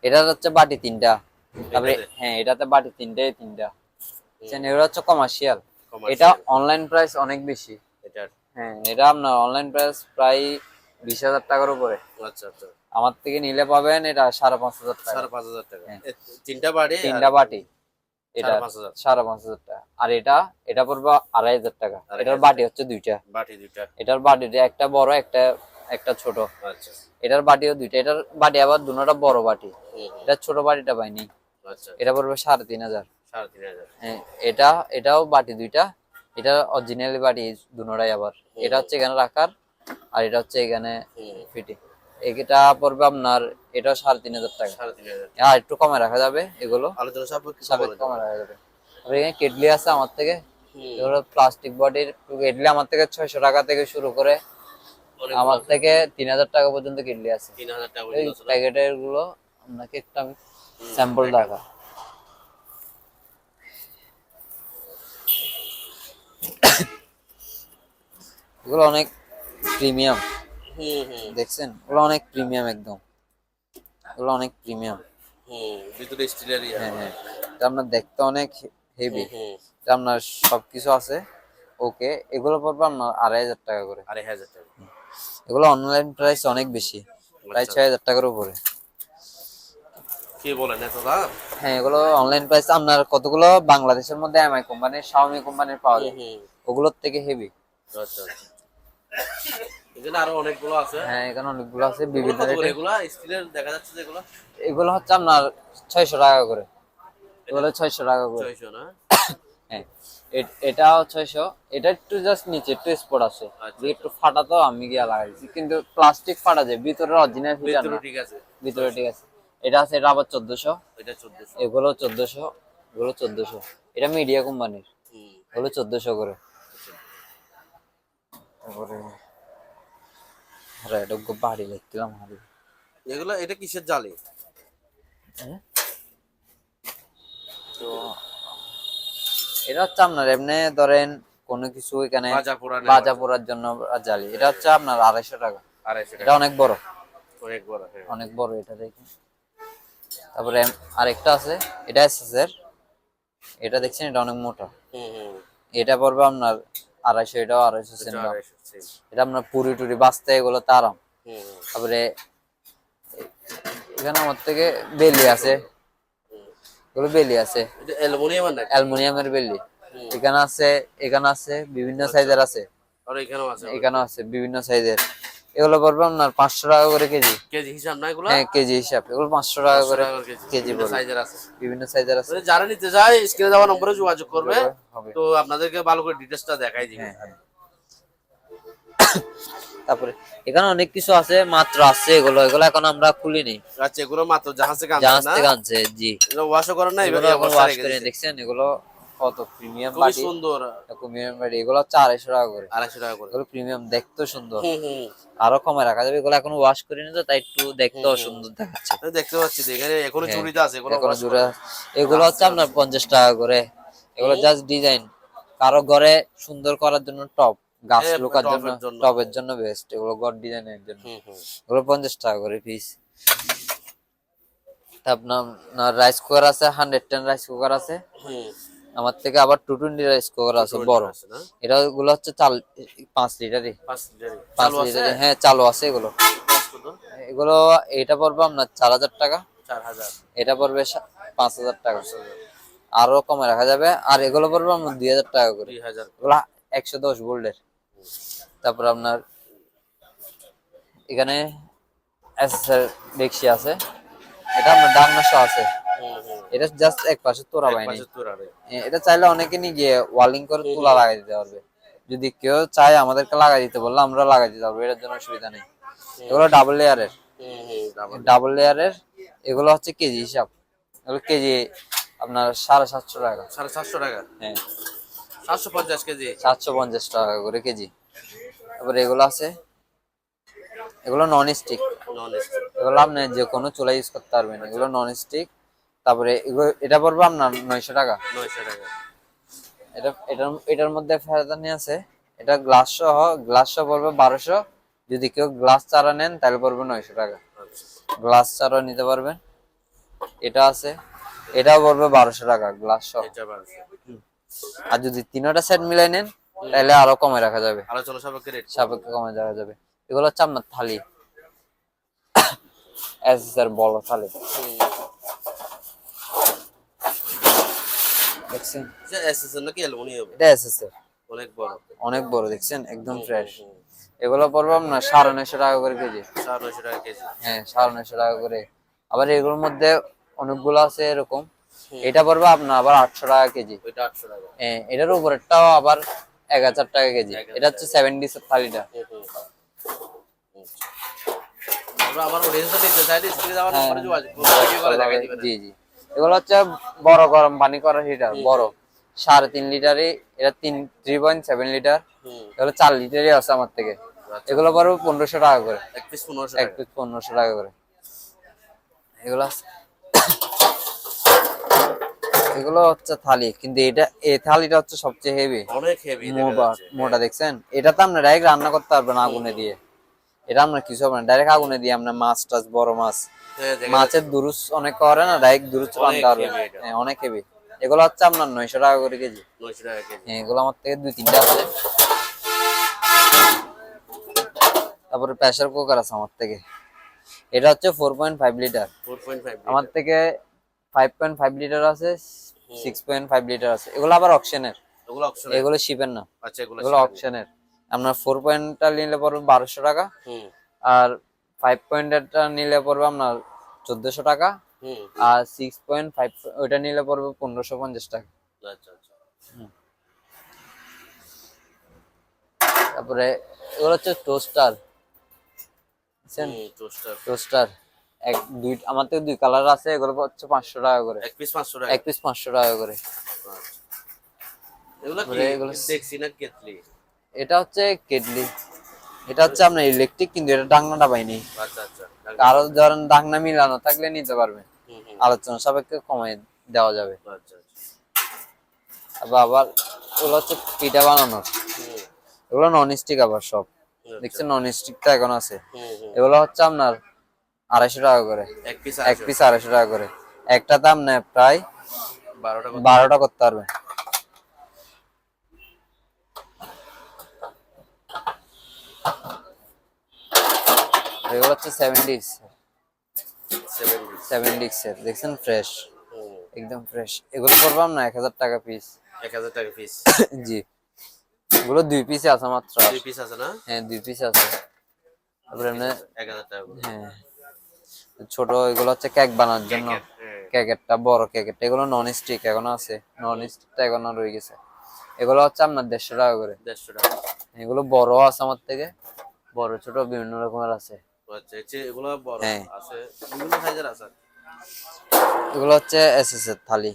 এটার হচ্ছে বাটি 3টা। তারপরে হ্যাঁ এটাতে বাটি 3টা। এগুলো হচ্ছে কমার্শিয়াল। এটা অনলাইন প্রাইস অনেক বেশি এটার। হ্যাঁ এটা আপনার অনলাইন প্রাইস প্রায় 20,000 টাকার উপরে। আচ্ছা আচ্ছা, আমার থেকে নিলে পাবেন এটা 5,500 টাকা। 5,500 টাকা হ্যাঁ। তিনটা বাড়ি, 3টা বাটি, এটা 5,500 5,500 টাকা। আর এটা পড়বে 2,500 টাকা। 2,500 এটার বাটি হচ্ছে 2টা, বাটি দুইটা। এটার বাটিটা একটা বড় একটা ছোট। আচ্ছা এটার বাটিও 2টা, এটার বাটি আবার দুটোটা বড় বাটি। এটা ছোট বাটিটা পাইনি, আচ্ছা, এটা পড়বে 3,500। 3,500। হ্যাঁ এটাও বাটি 2টা, এটা অরিজিনালি বাটি দুটোটাই আবার। এটা হচ্ছে এখানে রাখার, আর এটা হচ্ছে এখানে ফিটি। এটা পড়বে আপনার, এটা 3,500 টাকা। 3,500। আর একটু কমে রাখা যাবে, এগুলো আলোচনা সাপেক্ষে সাপেক্ষে কমে রাখা যাবে। আর এখানে কেটলি আছে আমার থেকে, এগুলো প্লাস্টিক বডির কেটলি আমার থেকে 600 টাকা থেকে শুরু করে আমার থেকে 3,000 টাকা পর্যন্ত কেটলি আছে। 3,000 টাকা এই পর্যন্ত আছে না? প্যাকেটের গুলো আপনাকে একটা আমি স্যাম্পল দেখা, এগুলো অনেক প্রিমিয়াম, দেখছেন এগুলো অনেক প্রিমিয়াম একদম, এগুলো অনেক প্রিমিয়াম। ভিতরে স্টিলের ইয়া। হ্যাঁ হ্যাঁ এটা আপনার দেখতে অনেক হেভি, এটা আপনার সবকিছু আছে ওকে। এগুলো পড়বে আপনার 2,500 টাকা করে। 2,500 টাকা। এগুলো অনলাইন প্রাইস অনেক বেশি, প্রায় 6,000 টাকার উপরে। কি বলেন এত দাম? হ্যাঁ এগুলো অনলাইন প্রাইস আপনার কতগুলো বাংলাদেশের মধ্যে এমআই কোম্পানির, শাওমি কোম্পানির পাওয়া যায়, ওগুলোর থেকে হেভি। আচ্ছা আচ্ছা, এখানে আরো অনেকগুলো আছে। হ্যাঁ এখানে অনেকগুলো আছে বিভিন্ন কত করে রেটে। এগুলা স্টিলের দেখা যাচ্ছে যেগুলো? এগুলো হচ্ছে আপনার 600 টাকা করে, এগুলো 600 টাকা করে। 600 না? হ্যাঁ এটাও 600। এটা একটু জাস্ট নিচে একটু স্পট আছে, আচ্ছা, একটু ফাটা, তো আমি গিয়া লাগাইছি, কিন্তু প্লাস্টিক ফাটা যায়, ভিতরে অরিজিনাল ফিচার ভিতরে না, ঠিক আছে। ভিতরে ঠিক আছে। এটা আছে, এটা আবার 1400, এটা 1400। এগুলো 1400, এগুলো 1400। এটা মিডিয়া কোম্পানির, হুম। এগুলো 1400 করে। তারপরে আরে এটা বাড়ি লাগছিলাম হারি। এগুলো এটা কিসের জালি? হ্যাঁ তো এটা হচ্ছে আপনার এমনি ধরেন কোনো কিছু এখানে বাজা পোড়ার জন্য জালি। এটা হচ্ছে আপনার 250 টাকা। 250 এটা টাকা। অনেক বড়, অনেক বড়, হ্যাঁ। অনেক বড় এটা দেখুন। তারপরে আরেকটা আছে, এটা এসএস এর, এটা দেখছেন এটা অনেক মোটা, এটা পড়বে আপনার 250, এটাও 250 সেন্ট দাম। এটা আপনার পুরি টুরি বাঁচতে এগুলো তো আরাম। তারপরে এখানে আমার থেকে বেলি আছে, এগুলো বেলি আছে, এটা অ্যালুমিনিয়াম না? অ্যালুমিনিয়ামের বেলি। এখানে আছে, এখানে আছে, বিভিন্ন সাইজের আছে, আর এখানেও আছে? এখানেও আছে বিভিন্ন সাইজের। এগুলো পড়বে আপনার 500 টাকা করে কেজি। কেজি হিসাব না এগুলো? হ্যাঁ কেজি হিসাব, এগুলো 500 টাকা করে কেজি পড়বে। সাইজের আছে, বিভিন্ন সাইজের আছে। যারা নিতে যায় স্ক্রিনে দেওয়া নম্বরে যোগাযোগ করবে, হবে। তো আপনাদেরকে ভালো করে ডিটেইলসটা দেখাই দিবে। হ্যাঁ হ্যাঁ। তারপরে এখানে অনেক কিছু আছে, মাত্র আছে এগুলো, এগুলো এখন আমরা খুলিনি। আচ্ছা এগুলো মাত্র জাহাজ থেকে আনছেন জাহাজ না? থেকে আনছে, জি। এগুলো ওয়াশও করেন না? এগুলো এখন ওয়াশ করে দেখছেন, এগুলো কত প্রিমিয়াম খুবই বাটি, সুন্দর। প্রিমিয়াম বাটি। এগুলো হচ্ছে 250 টাকা করে। 250 টাকা করে। এগুলো প্রিমিয়াম, দেখতে সুন্দর, আরো কমে রাখা যাবে। এগুলো এখন ওয়াশ করিনি তো, তাই একটু দেখতেও সুন্দর দেখাচ্ছে। দেখতে পাচ্ছি এখানে এখনো হ্যাঁ, জুড়িতে আছে, এগুলো এখনো ওয়াশ জুড়ে। করেন। এগুলো হচ্ছে আপনার 50 টাকা করে। এগুলো জাস্ট ডিজাইন, কারো ঘরে সুন্দর করার জন্য, টপ গাছ লুকার জন্য, টবের জন্য বেস্ট। এগুলো ঘর ডিজাইনের জন্য, এগুলো 50 টাকা করে পিস। আপনার রাইস কুকার আছে, 110 রাইস কুকার আছে আমার থেকে, আবার 220 রাইস কুকার আছে বড়। এটা গুলো হচ্ছে 5 লিটারই, 5 লিটারই। হ্যাঁ চালু আছে এগুলো। এগুলো এটা পড়বে আপনার 4,000 টাকা, 4,000। এটা পড়বে 5,000 টাকা, আরো কমে রাখা যাবে। আর এগুলো পড়বে আপনার 2,000 টাকা করে, 2,000। এগুলো 110 ভোল্টের। তারপর আপনার এখানে এসএসআর ডেক্সি আছে, এটা আপনার ডাকনাশো আছে। এটা জাস্ট এক পাশে তোরা বাইনি, এটা চাইলে অনেকে নিয়ে গিয়ে ওয়ালিং করে তুলা লাগাই দিতে পারবে। যদি কেউ চায় আমাদেরকে লাগাই দিতে বললে আমরা লাগাই দিতে পারবো, এটার জন্য অসুবিধা নেই। এগুলো ডাবল লেয়ারের, ডাবল লেয়ারের। এগুলো হচ্ছে কেজি হিসাব, এগুলো কেজি আপনার 750 টাকা। 750 টাকা? হ্যাঁ 750 কেজি। 750 টাকা করে কেজি। তারপরে এগুলো আছে, এগুলো নন স্টিক। নন স্টিক এগুলো আপনি যে কোনো চুলা ইউজ করতে পারবেন, এগুলো নন স্টিক। তারপরে এটা পড়বে আপনার 900 টাকা। 900 টাকা। এটার মধ্যে ফেরদানি আছে, এটা গ্লাস সহ পড়বে 1200। যদি কেউ গ্লাস চারা নেন তাহলে পড়বে 900 টাকা। আচ্ছা, গ্লাস চারা নিতে পারবেন। এটা আছে, এটাও পড়বে 1200 টাকা গ্লাস সহ। এটা 1200। আর যদি তিনটা সেট মিলাই নেন তাহলে আরো কমে রাখা যাবে, আলোচনা সাপেক্ষে রেট। সাপেক্ষে কমে রাখা যাবে। এগুলো হচ্ছে আপনার থালি, এসএসআর বড় থালি দেখছেন। এসএসএল নাকি অ্যালুমিনিয়াম? এটা এসএসআর, অনেক বড়। অনেক বড় দেখছেন, একদম হুম, ফ্রেশ। হুম, হুম। এগুলো পড়বে আপনার 950 টাকা করে কেজি। 950 টাকা কেজি। হ্যাঁ, 950 টাকা করে। আবার এগুলোর মধ্যে অনেকগুলো আছে এরকম। হুম, এটা পড়বে আপনার আবার 800 টাকা কেজি। ওইটা 800 টাকা। হ্যাঁ, এটার উপরেরটাও আবার 1000 টাকা কেজি। 1000 এটা হচ্ছে 70 থালিটা। হুম, হুম। আচ্ছা। আমরা আমার অডিয়েন্সটা নিতে চাইলে স্ক্রিনে আমার হ্যাঁ, নম্বরে যোগাযোগ করুন, ভিডিও করে দেখাই দিবেন। জি জি। এগুলো হচ্ছে বড় গরম পানি করার হিটার, বড় 3.5 লিটারই। এটা 3.7 লিটার। হুম। এগুলো 4 লিটারই আছে আমার থেকে। আচ্ছা। এগুলো পড়বে 1500 টাকা করে, এক পিস 1500 এক টাকা। পিস 1500 টাকা করে। এগুলো এগুলো হচ্ছে থালি, কিন্তু এই থালিটা হচ্ছে সবচেয়ে হেভি, অনেক হেভি দেখা মোটা যাচ্ছে। মোটা দেখছেন। এটা তো আপনার ডাইরেক্ট রান্না করতে পারবেন আগুনে দিয়ে। এটা আমরা কিছু হবে না, ডাইরেক্ট আগুনে দিয়ে আমরা মাছ টাছ, বড় মাছ, হ্যাঁ, দেখা মাছের যাচ্ছে। দুরুস অনেক করে না, ডাইরেক্ট দুরুস অনেক রান্না পারবেন। হেভি এটা। হ্যাঁ, অনেক হেভি। এগুলো হচ্ছে আপনার 900 টাকা করে কেজি। 900 টাকা কেজি। হ্যাঁ, এগুলো আমার থেকে 2-3টা আছে। তারপরে প্রেসার কুকার আছে আমার থেকে। এটা হচ্ছে 4.5 লিটার। 4.5 আমার লিটার। থেকে 5.5 লিটার আছে, 6.5 লিটার আছে। এগুলো আবার অকশনের, ওগুলো অপশনাল। এগুলো শিপের না, আচ্ছা, এগুলো এগুলো শিখেন। অকশনের। আপনার 4 পয়েন্টটা নিলে পড়বে 1200 টাকা। হুম, আর 5 পয়েন্টেরটা নিলে পড়বে আপনার 1400 টাকা। হুম। আর 6.5 ওইটা নিলে পড়বে 1550 টাকা। আচ্ছা, আচ্ছা। তারপরে এগুলো হচ্ছে টোস্টার, বুঝছেন? হুম, টোস্টার। টোস্টার আমার থেকে 2 কালার আছে। এগুলো হচ্ছে 500 টাকা করে, এক পিস 500 টাকা। এক পিস 500 টাকা করে। আচ্ছা। এগুলো কি তারপরে এগুলো দেখছি না কেতলি? এটা হচ্ছে কেটলি। এটা হচ্ছে আপনার ইলেকট্রিক, কিন্তু এটা ডাকনাটা পাইনি। আচ্ছা, আচ্ছা। কারো ধরেন ডাকনা মিলানো থাকলে নিতে পারবেন, হুম, হুম। আলোচনা সাপেক্ষে কমাই দেওয়া যাবে। আচ্ছা, আচ্ছা। আবার এগুলো হচ্ছে পিঠা বানানোর, হুম, এগুলো নন স্টিক আবার সব। আচ্ছা। দেখছেন, নন স্টিকটা এখন আছে। হুম, হুম। এগুলো হচ্ছে আপনার 250 টাকা করে, এক পিস এক 250। পিস 250 টাকা করে। একটা দাম নেয় প্রায় 12টা কত? 12টা করতে পারবে। এগুলো হচ্ছে 70। 70 এর, দেখছেন ফ্রেশ, হুম। একদম ফ্রেশ। এগুলো পড়লাম না 1000 টাকা পিস। 1000 টাকা পিস। জি, এগুলো 2 পিসে আছে মাত্র। 2 পিস আছে না? হ্যাঁ, 2 পিস আছে। তারপরে এমনি 1000 টাকা করে। হ্যাঁ, ছোট এগুলো হচ্ছে কেক বানানোর জন্য। কেকের, হ্যাঁ। কেকেরটা, বড় কেকেরটা, এগুলো নন স্টিক এখনো আছে, নন স্টিকটা এখনো রয়ে গেছে। এগুলো হচ্ছে আপনার 150 টাকা করে। 150 টাকা। এগুলো বড় আছে আমার থেকে, বড় ছোট বিভিন্ন রকমের আছে। আচ্ছা, এগুলো বড় হ্যাঁ, আছে, বিভিন্ন সাইজের আছে। এগুলো হচ্ছে এসএস এর থালি।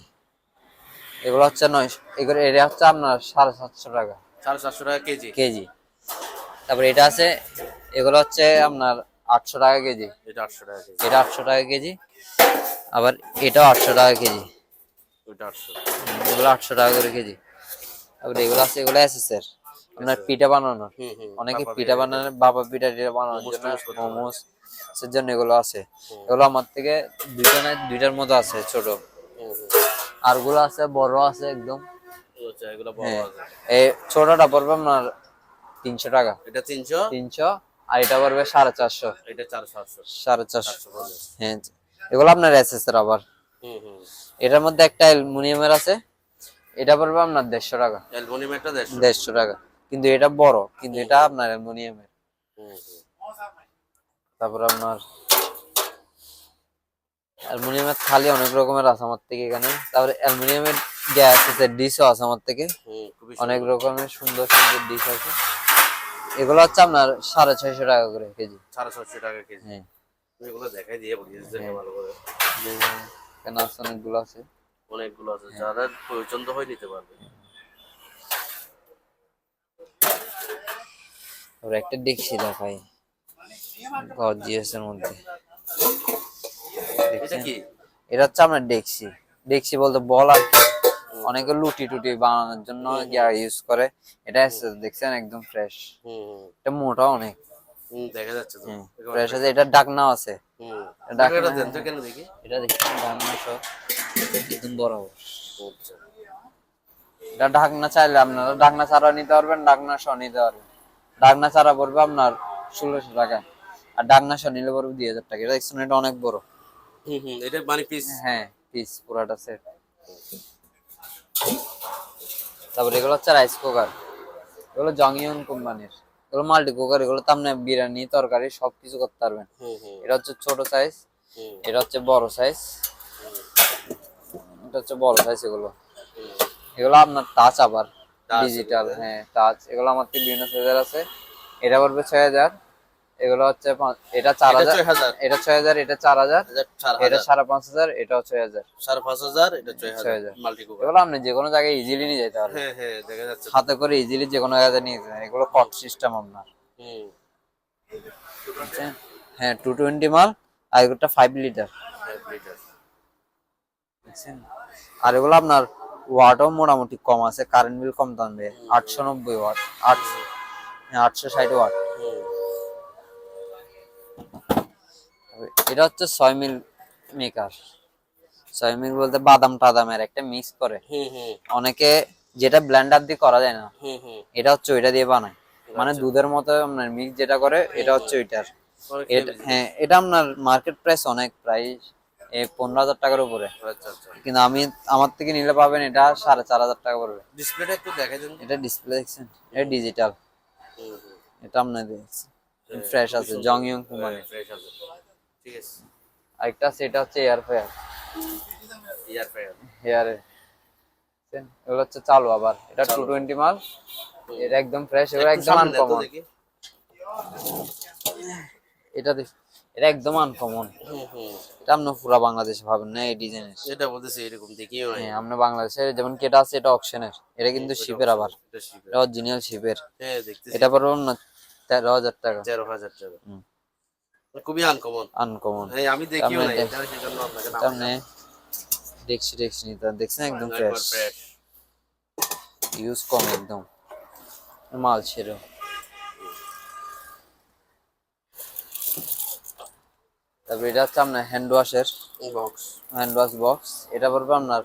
এগুলো হচ্ছে 900, এগুলো এটা হচ্ছে আপনার 750 টাকা 750 টাকা কেজি। কেজি। তারপরে এটা আছে, এগুলো হচ্ছে আপনার 800 টাকা কেজি। এটা 800 টাকা কেজি। এটা 800 টাকা কেজি। আবার এটাও 800 টাকা কেজি। ওইটা 800। এগুলো 800 টাকা করে কেজি। তারপরে এগুলো আছে, এগুলো এসএস এর, আপনার পিঠা বানানোর। হুম, হুম। অনেকে বাবা পিঠা বানানোর, বাবা পিঠা টিঠা বানানোর মোমোস জন্য, টোমোস করতে পারে। মোমোস এর জন্য এগুলো আছে। হুম, এগুলো আমার থেকে দুইটা না দুইটার মতো আছে ছোট। হুম, হুম। আর গুলো আছে বড় আছে একদম। আচ্ছা, এগুলো বড় হ্যাঁ, আছে। এই ছোটটা পড়বে আপনার 300 টাকা। এটা 300। 300। আর এটা পড়বে 450। এটা 400। 450। 450। হ্যাঁ, এগুলো আপনার এসএস এর আবার। হুম, হুম। এটার মধ্যে একটা অ্যালুমিনিয়ামের আছে, এটা পড়বে আপনার 150 টাকা। অ্যালুমিনিয়াম একটা 150। 150 টাকা, কিন্তু এটা বড়, কিন্তু এটা আপনার অ্যালুমিনিয়ামের। হুম, হুম। তারপর আপনার অ্যালুমিনিয়ামের থালি অনেক রকমের আছে আমার থেকে এখানে। তারপরে অ্যালুমিনিয়ামের গ্যাস আছে, ডিশও আছে আমার থেকে। হুম, খুবই অনেক সুন্দর। রকমের সুন্দর সুন্দর ডিশ আছে। এগুলো হচ্ছে আপনার 650 টাকা করে কেজি। 650 টাকা কেজি। হ্যাঁ, তুমি এগুলো দেখাই দিয়ে অডিয়েন্সদেরকে ভালো করে। এখানে আছে অনেকগুলো আছে। অনেকগুলো আছে, যারা প্রয়োজন তো হয় নিতে পারবে। ওর একটা ডেকসি দেখাই গর্জিয়াস এর মধ্যে। এটা দেখছেন? কি? এটা হচ্ছে আপনার ডেকসি। ডেকসি বলতে বল আর কি। অনেকে লুটি টুটি বানানোর জন্য ইউজ করে। এটা এসে দেখছেন একদম ফ্রেশ। হুম এটা মোটা অনেক দেখা যাচ্ছে তো ফ্রেশ আছে। এটা ডাকনাও আছে। হুম ডাকনা দেন তো কেন দেখি। এটা দেখছেন ডাকনা সহ একদম বরাবর। আচ্ছা এটা ঢাকনা চাইলে আপনারা ঢাকনা ছাড়া নিতে পারবেন, ঢাকনা সহ নিতে পারবেন। ঢাকনা ছাড়া পড়বে আপনার 1600 টাকা, আর ঢাকনা সহ নিলে পড়বে 2000 টাকা। এটা দেখছেন এটা অনেক বড়। এটা মানে পিস। হ্যাঁ পিস পুরাটা সেট। তারপর এগুলো হচ্ছে রাইস কুকার। এগুলো জংইয়ন কোম্পানির। এগুলো মাল্টি কুকার। এগুলো তো আপনি বিরিয়ানি তরকারি সবকিছু করতে পারবেন। এটা হচ্ছে ছোট সাইজ, এটা হচ্ছে বড় সাইজ, এটা হচ্ছে বড় সাইজ। এগুলো এগুলো আপনার টাচ আবার ডিজিটাল। হ্যাঁ টাচ। এগুলো আমার থেকে বিভিন্ন সাইজের আছে। এটা পড়বে 6000। এগুলো হচ্ছে এটা 4000, এটা 6000, এটা 4000, এটা 5500, এটাও 6000। 5500 এটা 6000 মাল্টি কুকার। এগুলো আপনি যে কোনো জায়গায় ইজিলি নিয়ে যেতে পারবেন। হ্যাঁ দেখা যাচ্ছে হাতে করে ইজিলি যে কোনো জায়গায় নিয়ে যেতে পারবেন। এগুলো কট সিস্টেম আপনার। বুঝছেন? হ্যাঁ 220 মাল। আর এগুলোটা 5 লিটার। 5 লিটার। বুঝছেন? আর এগুলো আপনার ওয়াটও মোটামুটি কম আছে, কারেন্ট বিল কম টানবে। 890 ওয়াট, 860 ওয়াট। এটা হচ্ছে 6 মিল মেকার। 6 মিল বলতে বাদাম টাদামের একটা মিক্স করে। অনেকে যেটা ব্লেন্ডার দিয়ে করা যায় না, এটা হচ্ছে ওইটা দিয়ে বানায়। মানে দুধের মতো আপনার মিক্স যেটা করে, এটা হচ্ছে ওইটার। হ্যাঁ এটা আপনার মার্কেট প্রাইস অনেক, প্রাইস 15,000 টাকার উপরে। কিন্তু আমার থেকে নিলে পাবেন এটা 4,500 টাকা পড়বে। ডিসপ্লেটা একটু দেখাই দেন। এটা ডিসপ্লে দেখছেন? এটা ডিজিটাল। এটা আপনার দেখছেন ফ্রেশ আছে, জংইয়ন কোম্পানি। ফ্রেশ আছে। ঠিক আছে। আরেকটা সেটা হচ্ছে এয়ার ফ্রায়ার। ইয়ার ফ্রায়ার। হেয়ারে এগুলো হচ্ছে চালু আবার। এটা 220 মাল। এটা একদম ফ্রেশ, এটা একদম আনকমন। এটা এটা একদম আনকমন। এটা আপনি পুরো বাংলাদেশে পাবেন না এই ডিজাইনের। এটা বলতেছি এরকম দেখিও নাই। হ্যাঁ আপনি বাংলাদেশে যেমন কেটা আছে, এটা অকশনের। এটা কিন্তু শিপের আবার। এটা অরিজিনাল শিপের। হ্যাঁ দেখতেছি। এটা পড়বে না 13,000 টাকা। 13,000 টাকা। খুবই আনকমন। আনকমন। হ্যাঁ আমি দেখিও নাই, এটা সেজন্য আপনাকে নাম সামনে ডেক্সি নিতে দেখছেন একদম ফ্রেশ। ইউজ কম একদম, মাল ছিল। তারপর এটা হচ্ছে আপনার হ্যান্ড ওয়াশের বক্স। Hand wash box. এটা পড়বে আপনার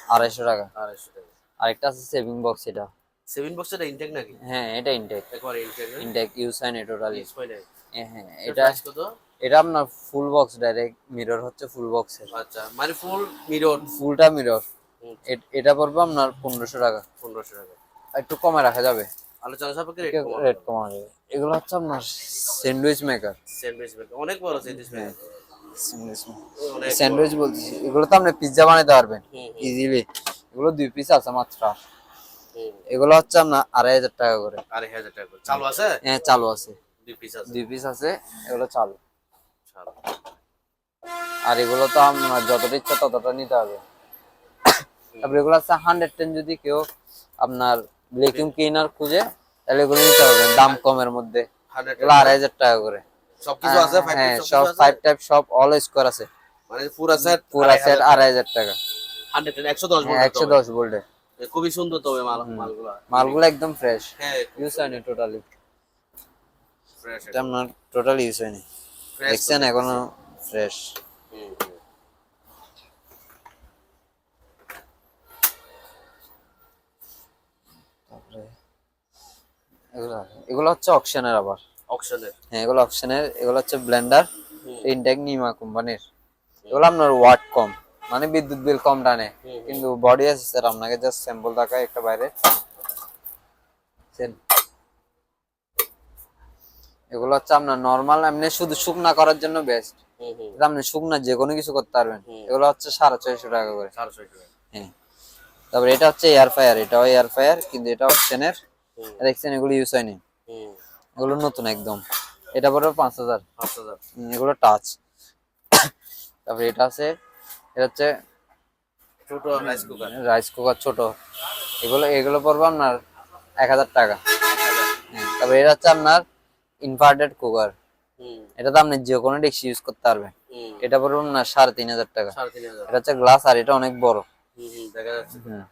250 টাকা। 250 টাকা। আরেকটা আছে সেভিং বক্স। এটা 7 বক্স এটা ইনটেক নাকি? হ্যাঁ এটা ইনটেক। একবার ইনটেক না? ইনটেক ইউজ হয় না টোটালি। ইউজ হয় না। হ্যাঁ এটা প্রাইস কত? এটা আপনার ফুল বক্স, ডাইরেক্ট মিরর হচ্ছে ফুল বক্সের। আচ্ছা মানে ফুল মিরর। ফুলটা মিরর। এটা পড়বে আপনার 1500 টাকা। 1500 টাকা। একটু কমে রাখা যাবে, আলোচনা সাপেক্ষে রেট কমা যাবে। এগুলো হচ্ছে আপনার স্যান্ডউইচ মেকার। স্যান্ডউইচ মেকার অনেক বড় স্যান্ডউইচ মেকার। স্যান্ডউইচ বলছি, এগুলো তো আপনি পিজ্জা বানাতে পারবেন ইজিলি। এগুলো 2 পিস আছে মাত্র। এগুলো হচ্ছে আপনার 2,500 টাকা করে। 2,500 টাকা করে। চালু আছে? হ্যাঁ চালু আছে। 2 পিস আছে। 2 পিস আছে, এগুলো চালু। চালু। আর এগুলো তো আপনার যতটা ইচ্ছা ততটা নিতে হবে। তারপর এগুলো আছে 110। যদি কেউ আপনার ভ্যাকুয়াম ক্লিনার খুঁজে তাহলে এগুলো নিতে হবে দাম কমের মধ্যে। এগুলো 2,500 টাকা করে। সবকিছু আছে? হ্যাঁ সব 5 টাইপ সব অল স্কোয়ার আছে। মানে পুরো সেট 2,500 টাকা। 110 ভোল্ট। 110 ভোল্টের। খুবই সুন্দর তবে মালগুলো একদম ফ্রেশ। হ্যাঁ ইউজ হয়নি টোটালি। ফ্রেশ। এটা আপনার টোটালি ইউজ হয়নি, দেখছেন এখনো ফ্রেশ। তারপরে এগুলো হচ্ছে অকশনের আবার। অকশনের? হ্যাঁ এগুলো অকশনের। এগুলো হচ্ছে ব্লেন্ডার ইনটেক নিমা কোম্পানির। এগুলো আপনার ওয়াট কম, মানে বিদ্যুৎ বিল কম টানে, কিন্তু বডি আছে স্যার। আপনাকে জাস্ট স্যাম্পল দেখায় একটা বাইরে। এগুলো হচ্ছে আপনার নরমাল এমনি শুধু শুকনা করার জন্য বেস্ট। আপনি শুকনা যে কোনো কিছু করতে পারবেন। এগুলো হচ্ছে 650 টাকা করে। 450 টাকা। হ্যাঁ তারপরে এটা হচ্ছে এয়ার ফায়ার। এটাও এয়ার ফায়ার, কিন্তু এটা অপশনের। দেখছেন এগুলো ইউজ হয়নি, এগুলো নতুন একদম। এটা পড়বে 5,000। এগুলো টাচ। তারপরে এটা আছে, এটা হচ্ছে ছোট রাইস কুকার। রাইস কুকার ছোট। এগুলো পড়বে আপনার 1,000 টাকা। 1000। তারপর এটা হচ্ছে আপনার ইনভার্টেড কুকার, হুম এটা তো আপনি যে কোনো ডেক্সি ইউজ করতে পারবেন। হুম এটা পড়বে না 3,500 টাকা। 3,500। এটা হচ্ছে গ্লাস আর এটা অনেক বড়। দেখা যাচ্ছে। হুম।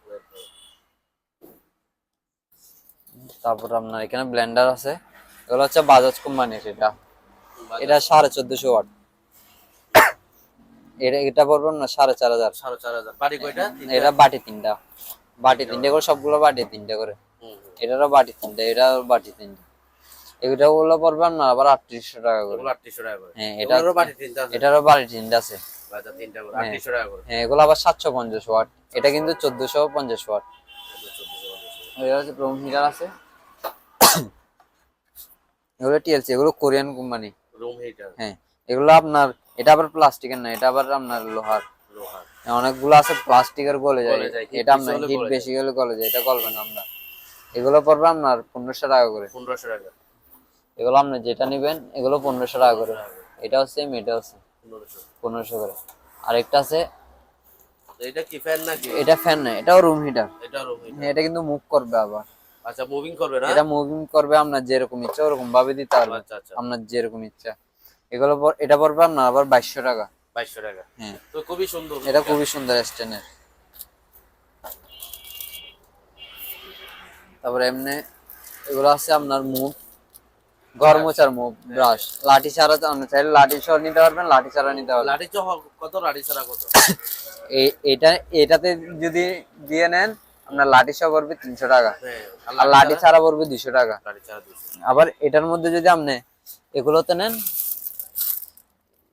তারপর আপনার এখানে ব্লেন্ডার আছে, এগুলো হচ্ছে বাজাজ কোম্পানির। এটা এটা 1450 ওয়াট। এটা পড়বে না 4,500। 4,500। বাড়ি কয়টা? এটা বাটি তিনটা, বাটি তিনটে করে, সবগুলো বাটি তিনটে করে। এটারও বাটি তিনটে, এটারও বাটি তিনটে। এগুলো গুলো পড়বে না আবার 3800 টাকা করে। 3800 টাকা করে। হ্যাঁ, এটারও বাড়ি তিনটা আছে। এটারও বাটি তিনটে আছে। আচ্ছা, তিনটা করে হ্যাঁ। 3800 টাকা করে। হ্যাঁ, এগুলো আবার 750 ওয়াট, এটা কিন্তু 1450 ওয়াট। এটা হচ্ছে রুম হিটার আছে, এগুলো টিএলসি, এগুলো কোরিয়ান কোম্পানি। Room heater. হ্যাঁ, এগুলো আপনার, এটা আবার প্লাস্টিকের না, এটা আবার আপনার লোহার। লোহার। অনেকগুলো আছে প্লাস্টিকের গলে যায়, গলে যায়, heat এটা বেশি আপনার হলে হিট গলে বেশি হলে গলে যায়, এটা গলবে না আমরা। এগুলো পড়বে আপনার 1500 টাকা করে। 1500 টাকা। এগুলো আপনি যেটা নেবেন এগুলো 1500 টাকা করে। এটাও সেম, এটাও সেম 1500। 1500 করে। আরেকটা আছে, এটা কি ফ্যান নাকি? এটা ফ্যান না, এটাও রুম হিটার। এটা রুম হিটার। হ্যাঁ, এটা কিন্তু মুভ করবে আবার। আচ্ছা, মুভিং করবে না? এটা মুভিং করবে, আপনার যেরকম ইচ্ছা ওরকম ভাবে দিতে পারবেন। আচ্ছা আচ্ছা। আপনার যেরকম ইচ্ছা। এগুলো এটা পড়বে আপনার আবার 2200 টাকা। 2200 টাকা। হ্যাঁ, তো খুবই সুন্দর। এটা খুবই সুন্দর স্ট্যান্ডার্ড। তারপরে এমনি এগুলো আছে আপনার মুভ, ঘর মোছার মুভ ব্রাশ। লাঠি ছাড়া আপনি চাইলে লাঠি সহ নিতে পারবেন, লাঠি ছাড়া নিতে পারবেন। লাঠি চহ কত, লাঠি ছাড়া কত? এটাতে যদি দিয়ে নেন আপনার লাঠি সহ পড়বে 300 টাকা, হ্যাঁ, আর লাঠি ছাড়া পড়বে 200 টাকা। লাঠি ছাড়া 200। আবার এটার মধ্যে যদি আপনি এগুলোতে নেন,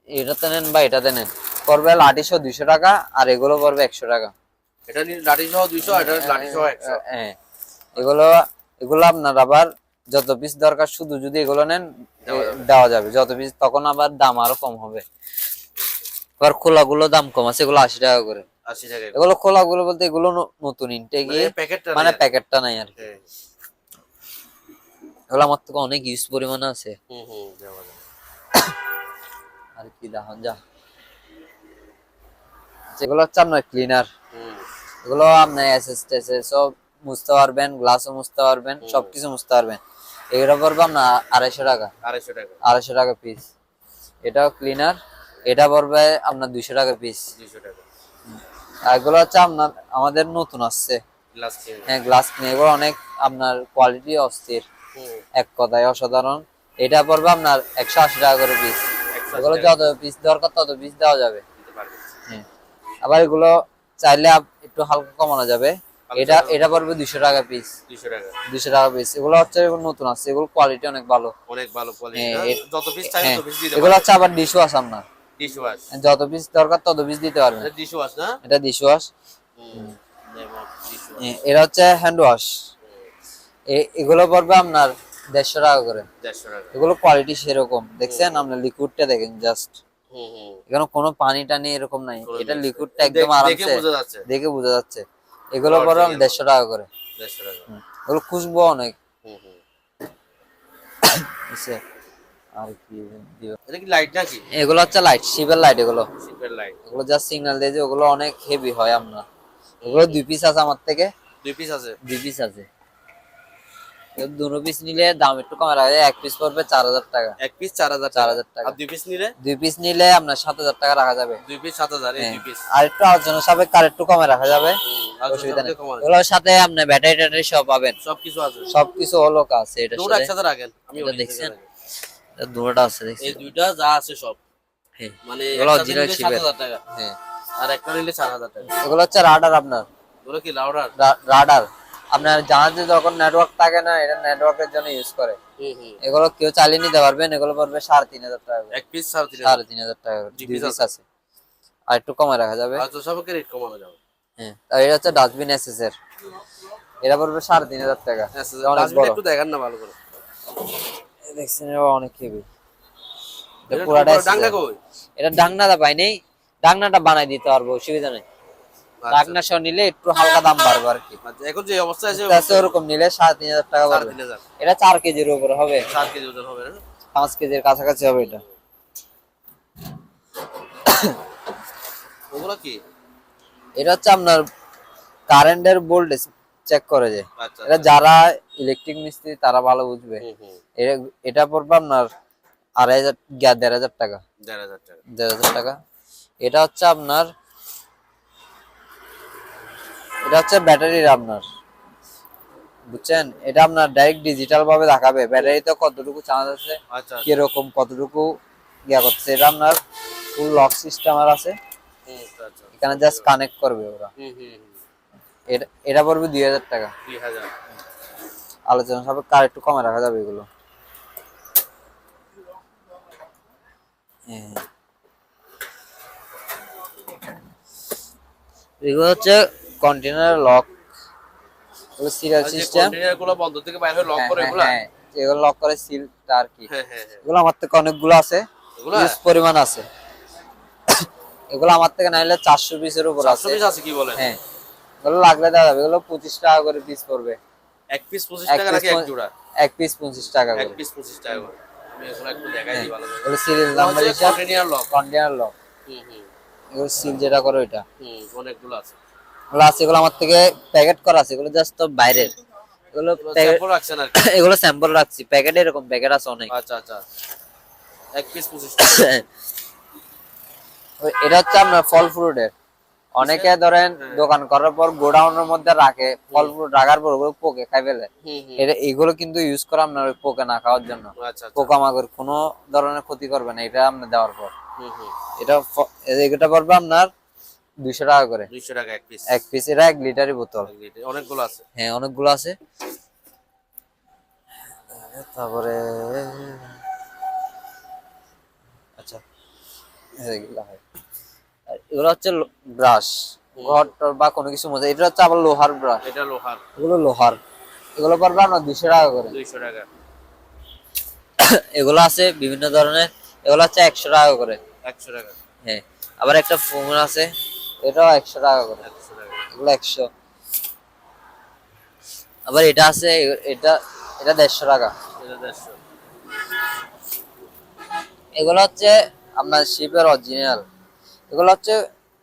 এটাতে নেন বা এটাতে নেন, পড়বে লাঠি সহ 200 টাকা, আর এগুলো পড়বে 100 টাকা। এটা লাঠি সহ 200, এটা লাঠি সহ 100। হ্যাঁ, এগুলো এগুলো আপনার আবার যত পিস দরকার শুধু যদি এগুলো নেন দেওয়া যাবে যত পিস, তখন আবার দাম আরো কম হবে। আবার খোলাগুলো দাম কম আছে, এগুলো 80 টাকা করে। 80 টাকা। এগুলো খোলাগুলো বলতে এগুলো নতুন ইনটেক, প্যাকেটটা মানে প্যাকেটটা নাই আর কি। হ্যাঁ। এগুলো আমার থেকে অনেক ইউজ পরিমাণে আছে। দেওয়া যাবে। আর কি দেখুন যা, যেগুলো হচ্ছে আপনার ক্লিনার, এগুলো আপনার এসএস সব মুছতে পারবেন, গ্লাসও মুছতে পারবেন, সবকিছু মুছতে পারবেন। এগুলো পড়বে আপনার 250 টাকা। 250 টাকা। 250 টাকা পিস। এটাও ক্লিনার, এটা পড়বে আপনার 200 টাকা পিস। 200 টাকা। আর এগুলো হচ্ছে আপনার আমাদের নতুন আসছে। গ্লাস কিনে। হ্যাঁ, গ্লাস কিনে, এগুলো অনেক আপনার কোয়ালিটি অস্থির, এক কথায় অসাধারণ। এটা পড়বে আপনার 180 টাকা করে পিস। এগুলো যত পিস দরকার তত পিস দেওয়া যাবে। হ্যাঁ, আবার এগুলো চাইলে একটু হালকা কমানো যাবে। এটা পড়বে 200 টাকা পিস। 200 টাকা। 200 টাকা পিস। এগুলো হচ্ছে নতুন আছে, এগুলো কোয়ালিটি অনেক ভালো। অনেক ভালো কোয়ালিটি। হ্যাঁ, যত পিস চাই তত পিস দিতে এগুলো হচ্ছে আবার ডিশ ওয়াশ আপনার। Dish wash. যত পিস দরকার তত পিস দিতে পারবেন। এটা ডিশ ওয়াশ না? এটা ডিশ ওয়াশ। Dish wash. এটা হচ্ছে হ্যান্ড ওয়াশ। এগুলো পড়বে আপনার 150 টাকা করে। 150 টাকা। এগুলো কোয়ালিটি সেরকম, দেখছেন আপনার লিকুইডটা দেখেন জাস্ট, হুম। এখানে কোনো পানি টানি এরকম নাই, এটা লিকুইডটা একদম আরামসে দেখে বোঝা যাচ্ছে। দেখে বোঝা যাচ্ছে। এগুলো পড়বে 150 টাকা করে। 150 টাকা। এগুলো খুশবু অনেক। বুঝছে? আর কি দিব, এটা কি লাইট নাকি? এগুলো হচ্ছে লাইট, শিপের লাইট। এগুলো শিপের লাইট। এগুলো জাস্ট সিগন্যাল দিয়ে যে, ওগুলো অনেক হেভি হয় আপনার। এগুলো 2 পিস আছে আমার থেকে। 2 পিস আছে। 2 পিস আছে। দুটো পিস নিলে দাম একটু কমে রাখা যায়, এক পিস পড়বে 4000 টাকা। এক পিস 4000 4000 টাকা। আর 2 পিস নিলে? 2 পিস নিলে আপনার 7000 টাকা রাখা যাবে। 2 পিস 7000, এই 2 পিস। আর একটু আলোচনা সাপেক্ষে আর একটু কমে রাখা যাবে, অসুবিধা নেই। এগুলোর সাথে আপনি ব্যাটারি ট্যাটারি সব পাবেন, সবকিছু আছে। সবকিছু হলো কাজ। এটা দুটো একসাথে রাখেন, আমি এটা দেখছেন, এটা দুটোটা আছে দেখছেন, এই দুইটা যা আছে সব। হ্যাঁ, মানে এগুলো একটা অরিজিনাল নিলে শিপের। 7000 টাকা, হ্যাঁ, আর একটা নিলে 4000 টাকা। এগুলো হচ্ছে রাডার আপনার। এগুলো কি লাউডার? রাডার আপনার জাহাজে যখন নেটওয়ার্ক থাকে না, এটা নেটওয়ার্কের জন্য ইউজ করে। এগুলো কেউ চালিয়ে নিতে পারবেন। এগুলো পড়বে 3500 টাকা। এক পিস 3500। 3500 টাকা। 2 পিস আছে, আর একটু কমে রাখা যাবে। আর তো সবকে রেট কমানো যাবে। হ্যাঁ, আর এটা হচ্ছে ডাস্টবিন এসএস এর, এটা পড়বে 3500 টাকা। অনেক বড়, একটু দেখান না ভালো করে। দেখছেন অনেক হেভি। এটা পুরাটা ডাঙ্গা কই? এটা ডাংনাটা পাই নাই, ডাংনাটা বানাই দিতে পারবো, অসুবিধা নেই। ডাংনা সহ নিলে একটু হালকা দাম বাড়বে আর কি। আচ্ছা, এখন যে অবস্থা আছে ওরকম নিলে 3500 টাকা পড়বে। 3500। এটা 4 কেজির উপরে হবে, 4 কেজি ওজন হবে না? 5 কেজির কাছাকাছি হবে এটা। ওগুলো কি? এটা হচ্ছে আপনার কারেন্টের ভোল্টেজ চেক করে যে। আচ্ছা এটা যারা ইলেকট্রিক মিস্ত্রি তারা ভালো বুঝবে। হুম হুম। এটা পড়বে আপনার 2,500 1,500 টাকা, 1,500 টাকা। 1,500 টাকা। এটা হচ্ছে আপনার, এটা হচ্ছে ব্যাটারির আপনার, বুঝছেন? এটা আপনার ডাইরেক্ট ডিজিটাল ভাবে দেখাবে ব্যাটারিতে কতটুকু চার্জ আছে, আচ্ছা আচ্ছা। কিরকম কতটুকু ইয়া করছে। এটা আপনার ফুল লক সিস্টেম আর আছে, হুম, আচ্ছা আচ্ছা। এখানে জাস্ট কানেক্ট করবে ওরা। হুম হুম হুম। এটা পড়বে 2,000 টাকা। 2,000। আলোচনা সাপেক্ষে আর একটু কমে রাখা যাবে এগুলো। হ্যাঁ, এগুলো হচ্ছে কন্টেনার লক, সিরিয়াল আর যে সিস্টেম। কন্টেইনার গুলো বন্ধ থেকে বাইরে লক করে এগুলা? হ্যাঁ, এগুলো লক করে সিলটা আর কি। হ্যাঁ হ্যাঁ হ্যাঁ। এগুলো আমার থেকে অনেকগুলো আছে, এগুলা ইউজ পরিমাণ আছে। এগুলো আমার থেকে নাইলে 400 পিসের উপর 400 আছে। পিস আছে কি বলেন? হ্যাঁ, এগুলো লাগলে দেওয়া যাবে। এগুলো 25 টাকা করে পিস পড়বে। এক পিস 25 এক টাকা পিস নাকি এক জোড়া? এক পিস 25 টাকা এক করে। পিস 25 টাকা করে। আমি এগুলো একটু দেখাই হ্যাঁ, দিই ভালো করে। এগুলো সিরিয়াল এগুলো নাম্বার হচ্ছে হিসাব, কন্টেইনার লক। Container lock. হুম হুম এগুলো সিল যেটা করে ওইটা। হুম, অনেকগুলো আছে। এগুলো আছে, এগুলো আমার থেকে প্যাকেট করা আছে, এগুলো জাস্ট তো বাইরের। এগুলো স্যাম্পল রাখছেন আর কি? এগুলো স্যাম্পল রাখছি, প্যাকেটে এরকম প্যাকেট আছে অনেক। আচ্ছা আচ্ছা। এক পিস 25 টাকা। এটা হচ্ছে আপনার ফল ফ্রুটের। অনেকে ধরেন হ্যাঁ। দোকান করার পর গোডাউনের মধ্যে রাখে, ফল ফ্রুট রাখার পর ওগুলো পোকে খাই ফেলে। হুম হুম। এটা এগুলো কিন্তু ইউজ করা আপনার ওই পোকে না খাওয়ার জন্য। আচ্ছা আচ্ছা। পোকামাকড় কোনো ধরনের ক্ষতি করবে না এটা আপনি দেওয়ার পর। হুম হুম। এটা পড়বে আপনার 200 টাকা করে 200 টাকা এক পিস। এক পিস। এটা 1 লিটারের বোতল। অনেকগুলো আছে। হ্যাঁ, অনেকগুলো আছে। তারপরে আচ্ছা, এগুলো হয়। আর এগুলো হচ্ছে ব্রাশ, ঘর টর বা কোনো কিছু মধ্যে। এটা হচ্ছে আবার লোহার ব্রাশ, এটা লোহার। এগুলো লোহার। এগুলো পড়বে আপনার 200 টাকা করে। 200 টাকা। এগুলো আছে বিভিন্ন ধরনের, এগুলো হচ্ছে 100 টাকা করে। 100 টাকা। হ্যাঁ, আবার একটা ফোন আছে, এটাও 100 টাকা করে। 100 টাকা। এগুলো 100। আবার এটা আছে, এটা এটা 150 টাকা। এটা 150। এগুলো হচ্ছে আপনার শিপের অরিজিনাল। এগুলো হচ্ছে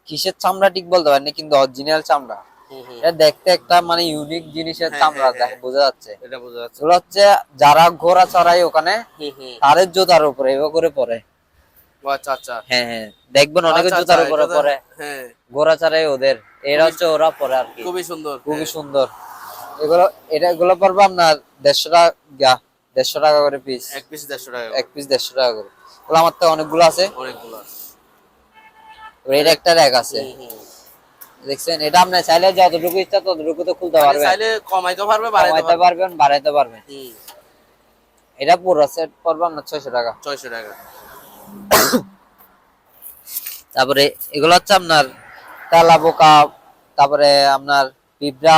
কিসের চামড়া ঠিক বলতে পারেন না, কিন্তু অরিজিনাল চামড়া। হুম হুম। এটা দেখতে একটা মানে ইউনিক জিনিসের হ্যাঁ, চামড়া, হ্যাঁ, হ্যাঁ। বোঝা যাচ্ছে। এটা বোঝা যাচ্ছে। এগুলো হচ্ছে যারা ঘোড়া চড়ায় ওখানে, হুম হুম। তাদের জুতার উপরে এভাবে করে পরে। ও আচ্ছা আচ্ছা। হ্যাঁ হ্যাঁ, দেখবেন অনেকে আচ্ছা, জুতার আচ্ছা, উপরে এটা পরে, হ্যাঁ, ঘোড়া চড়ায় ওদের। এরা হচ্ছে ওরা পরে আর কি। খুবই সুন্দর। খুবই হ্যাঁ। সুন্দর। এগুলো পড়বে আপনার 150 টাকা, 150 টাকা করে পিস। এক পিস 150 টাকা এক করে। পিস 150 টাকা করে। এগুলো আমার তো অনেকগুলো আছে। অনেকগুলো আছে। এর একটা র্যাক আছে, হুম হুম। দেখছেন? এটা আপনি চাইলে যতটুকু ইচ্ছা ততটুকু তো খুলতে মানে পারবেন, চাইলে কমাইতে পারবে, কমাইতে বাড়াইতে পারবে। পারবেন, বাড়াইতে পারবেন। হুম। এটা পুরো সেট পড়বে আপনার 600 টাকা। 600 টাকা। তারপরে এগুলো হচ্ছে আপনার তেলা পোকা, তারপরে আপনার পিঁপড়া,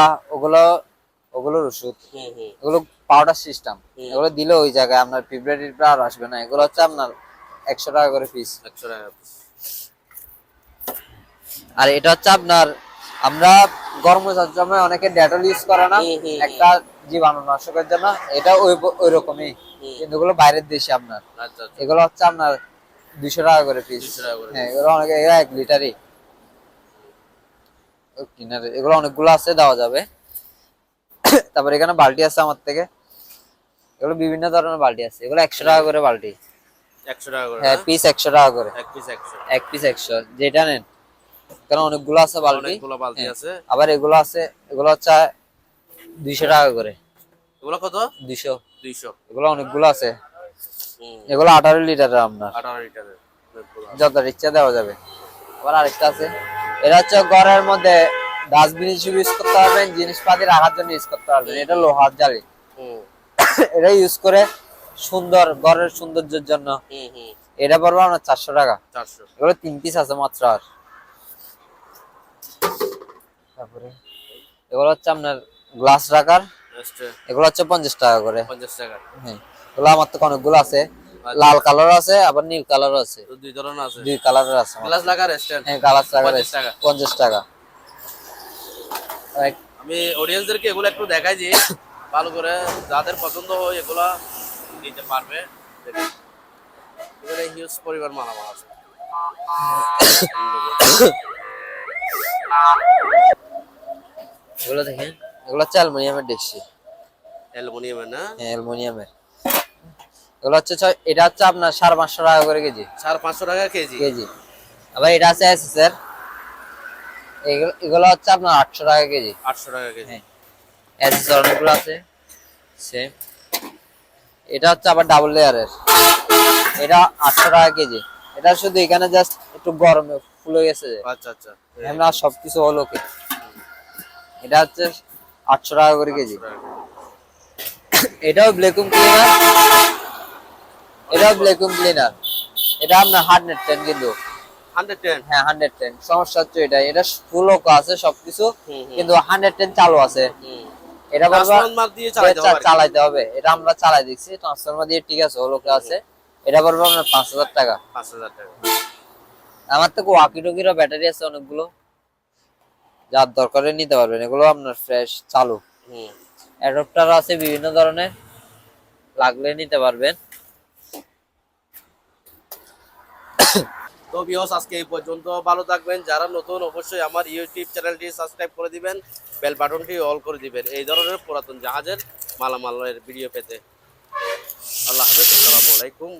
ওগুলোর ওষুধ। হুম হুম। এগুলো পাউডার সিস্টেম। হুম। এগুলো দিলে ওই জায়গায় আপনার পিঁপড়া টিপড়া আর আসবে না। এগুলো হচ্ছে আপনার 100 টাকা করে পিস। 100 টাকা পিস। আর এটা হচ্ছে আপনার, আমরা গরম সময় অনেকে ডেটল ইউজ করে না, হুম, হুম, একটা জীবাণুনাশকের জন্য। এটা ওই রকমই, হুম। কিন্তু এগুলো বাইরের দেশে আপনার। আচ্ছা আচ্ছা। এগুলো হচ্ছে আপনার 200 টাকা করে পিস। 200 টাকা করে হ্যাঁ, piece। এগুলো অনেকে, এগুলো 1 লিটারই কিনারে। এগুলো অনেকগুলো আছে, দেওয়া যাবে। তারপর এখানে বালতি আছে আমার থেকে, এগুলো বিভিন্ন ধরনের বালতি আছে। এগুলো 100 টাকা করে বালতি। 100 টাকা করে হ্যাঁ, না? পিস 100 টাকা করে। এক পিস 100। এক পিস 100, যেটা নেন। কারণ অনেকগুলো আছে বালতি। অনেকগুলো বালতি হ্যাঁ, আছে। আবার এগুলো আছে, এগুলো হচ্ছে 200 টাকা করে। এগুলো কত? 200। 200। এগুলো অনেকগুলো আছে। হুম। এগুলো 18 লিটারের আপনার, 18 লিটারের। অনেকগুলো আছে। যত ইচ্ছা দেওয়া যাবে। আবার আরেকটা আছে, এটা হচ্ছে ঘরের মধ্যে ডাস্টবিন হিসেবে ইউজ করতে পারবেন, জিনিসপাতি রাখার জন্য ইউজ করতে পারবেন। এটা লোহার জালি। হুম এটা ইউজ করে সুন্দর, ঘরের সৌন্দর্যের জন্য। হুম হুম। এটা পড়বে আপনার 400 টাকা। 400। এগুলো 3 পিস আছে মাত্র। আর তারপরে এগুলো হচ্ছে আপনার গ্লাস রাখার, এক্সট্রা এগুলো হচ্ছে 50 টাকা করে। 50 টাকা। হ্যাঁ, এগুলো আমার তো অনেকগুলো আছে। আচ্ছা। লাল কালার আছে, আবার নীল কালার আছে। তো দুই ধরনের আছে। 2 কালারের আছে আমার। গ্লাস লাগার স্ট্যান্ড। হ্যাঁ, গ্লাস রাখার 50 টাকা। 50 টাকা। আমি অডিয়েন্সদেরকে এগুলো একটু দেখাই যে ভালো করে যাদের পছন্দ হয় এগুলা নিতে পারবে। দেখুন, এখানে হিউজ পরিমাণ মালামাল আছে। এগুলো দেখেন, এগুলো হচ্ছে অ্যালুমিনিয়ামের ডেকচি। অ্যালুমিনিয়ামের না? হ্যাঁ অ্যালুমিনিয়ামের। এগুলো হচ্ছে এটা হচ্ছে আপনার 550 টাকা করে কেজি। 550 টাকা কেজি। কেজি। আবার এটা আছে এসএস এর, এগুলো হচ্ছে আপনার 800 টাকা কেজি। 800 টাকা কেজি। হ্যাঁ এসএস এর অনেকগুলো আছে সেম। এটা হচ্ছে আবার ডাবল লেয়ারের, এটা 800 টাকা কেজি। এটা শুধু এখানে জাস্ট একটু গরমে ফুলে গেছে, আচ্ছা আচ্ছা। আমরা সবকিছু হলো কি। এটা হচ্ছে 800 টাকা করে কেজি। 800 টাকা কেজি। এটাও ব্লেকুম ক্লিনার, এটাও ব্লেকুম ক্লিনার। এটা আপনার 110 কিন্তু। 110। হ্যাঁ 110। সমস্যা হচ্ছে এটা ফুল ওক আছে সবকিছু, হুম, হুম। কিন্তু 110 চালু আছে। হুম। এটা বলবা ট্রান্সফরমার দিয়ে চালাতে হবে আর কি। চালাইতে হবে, এটা আমরা চালাই দিচ্ছি ট্রান্সফরমার দিয়ে, ঠিক আছে ওলোকে আছে। এটা পড়বে আপনার 5000 টাকা। 5000 টাকা। আমার তো ওয়াকি টকিরও ব্যাটারি আছে অনেকগুলো, যার দরকারে নিতে পারবেন, এগুলো আপনার ফ্রেশ চালু। হুম। অ্যাডাপ্টার আছে বিভিন্ন ধরনের, লাগলে নিতে পারবেন। তো ভিউয়ার্স আজকে এই পর্যন্ত, ভালো থাকবেন। যারা নতুন অবশ্যই আমার ইউটিউব চ্যানেলটি সাবস্ক্রাইব করে দিবেন, বেল বাটনটি অল করে দিবেন এই ধরনের পুরাতন জাহাজের মালামালের ভিডিও পেতে। আল্লাহ হাফেজ, আসসালামু আলাইকুম।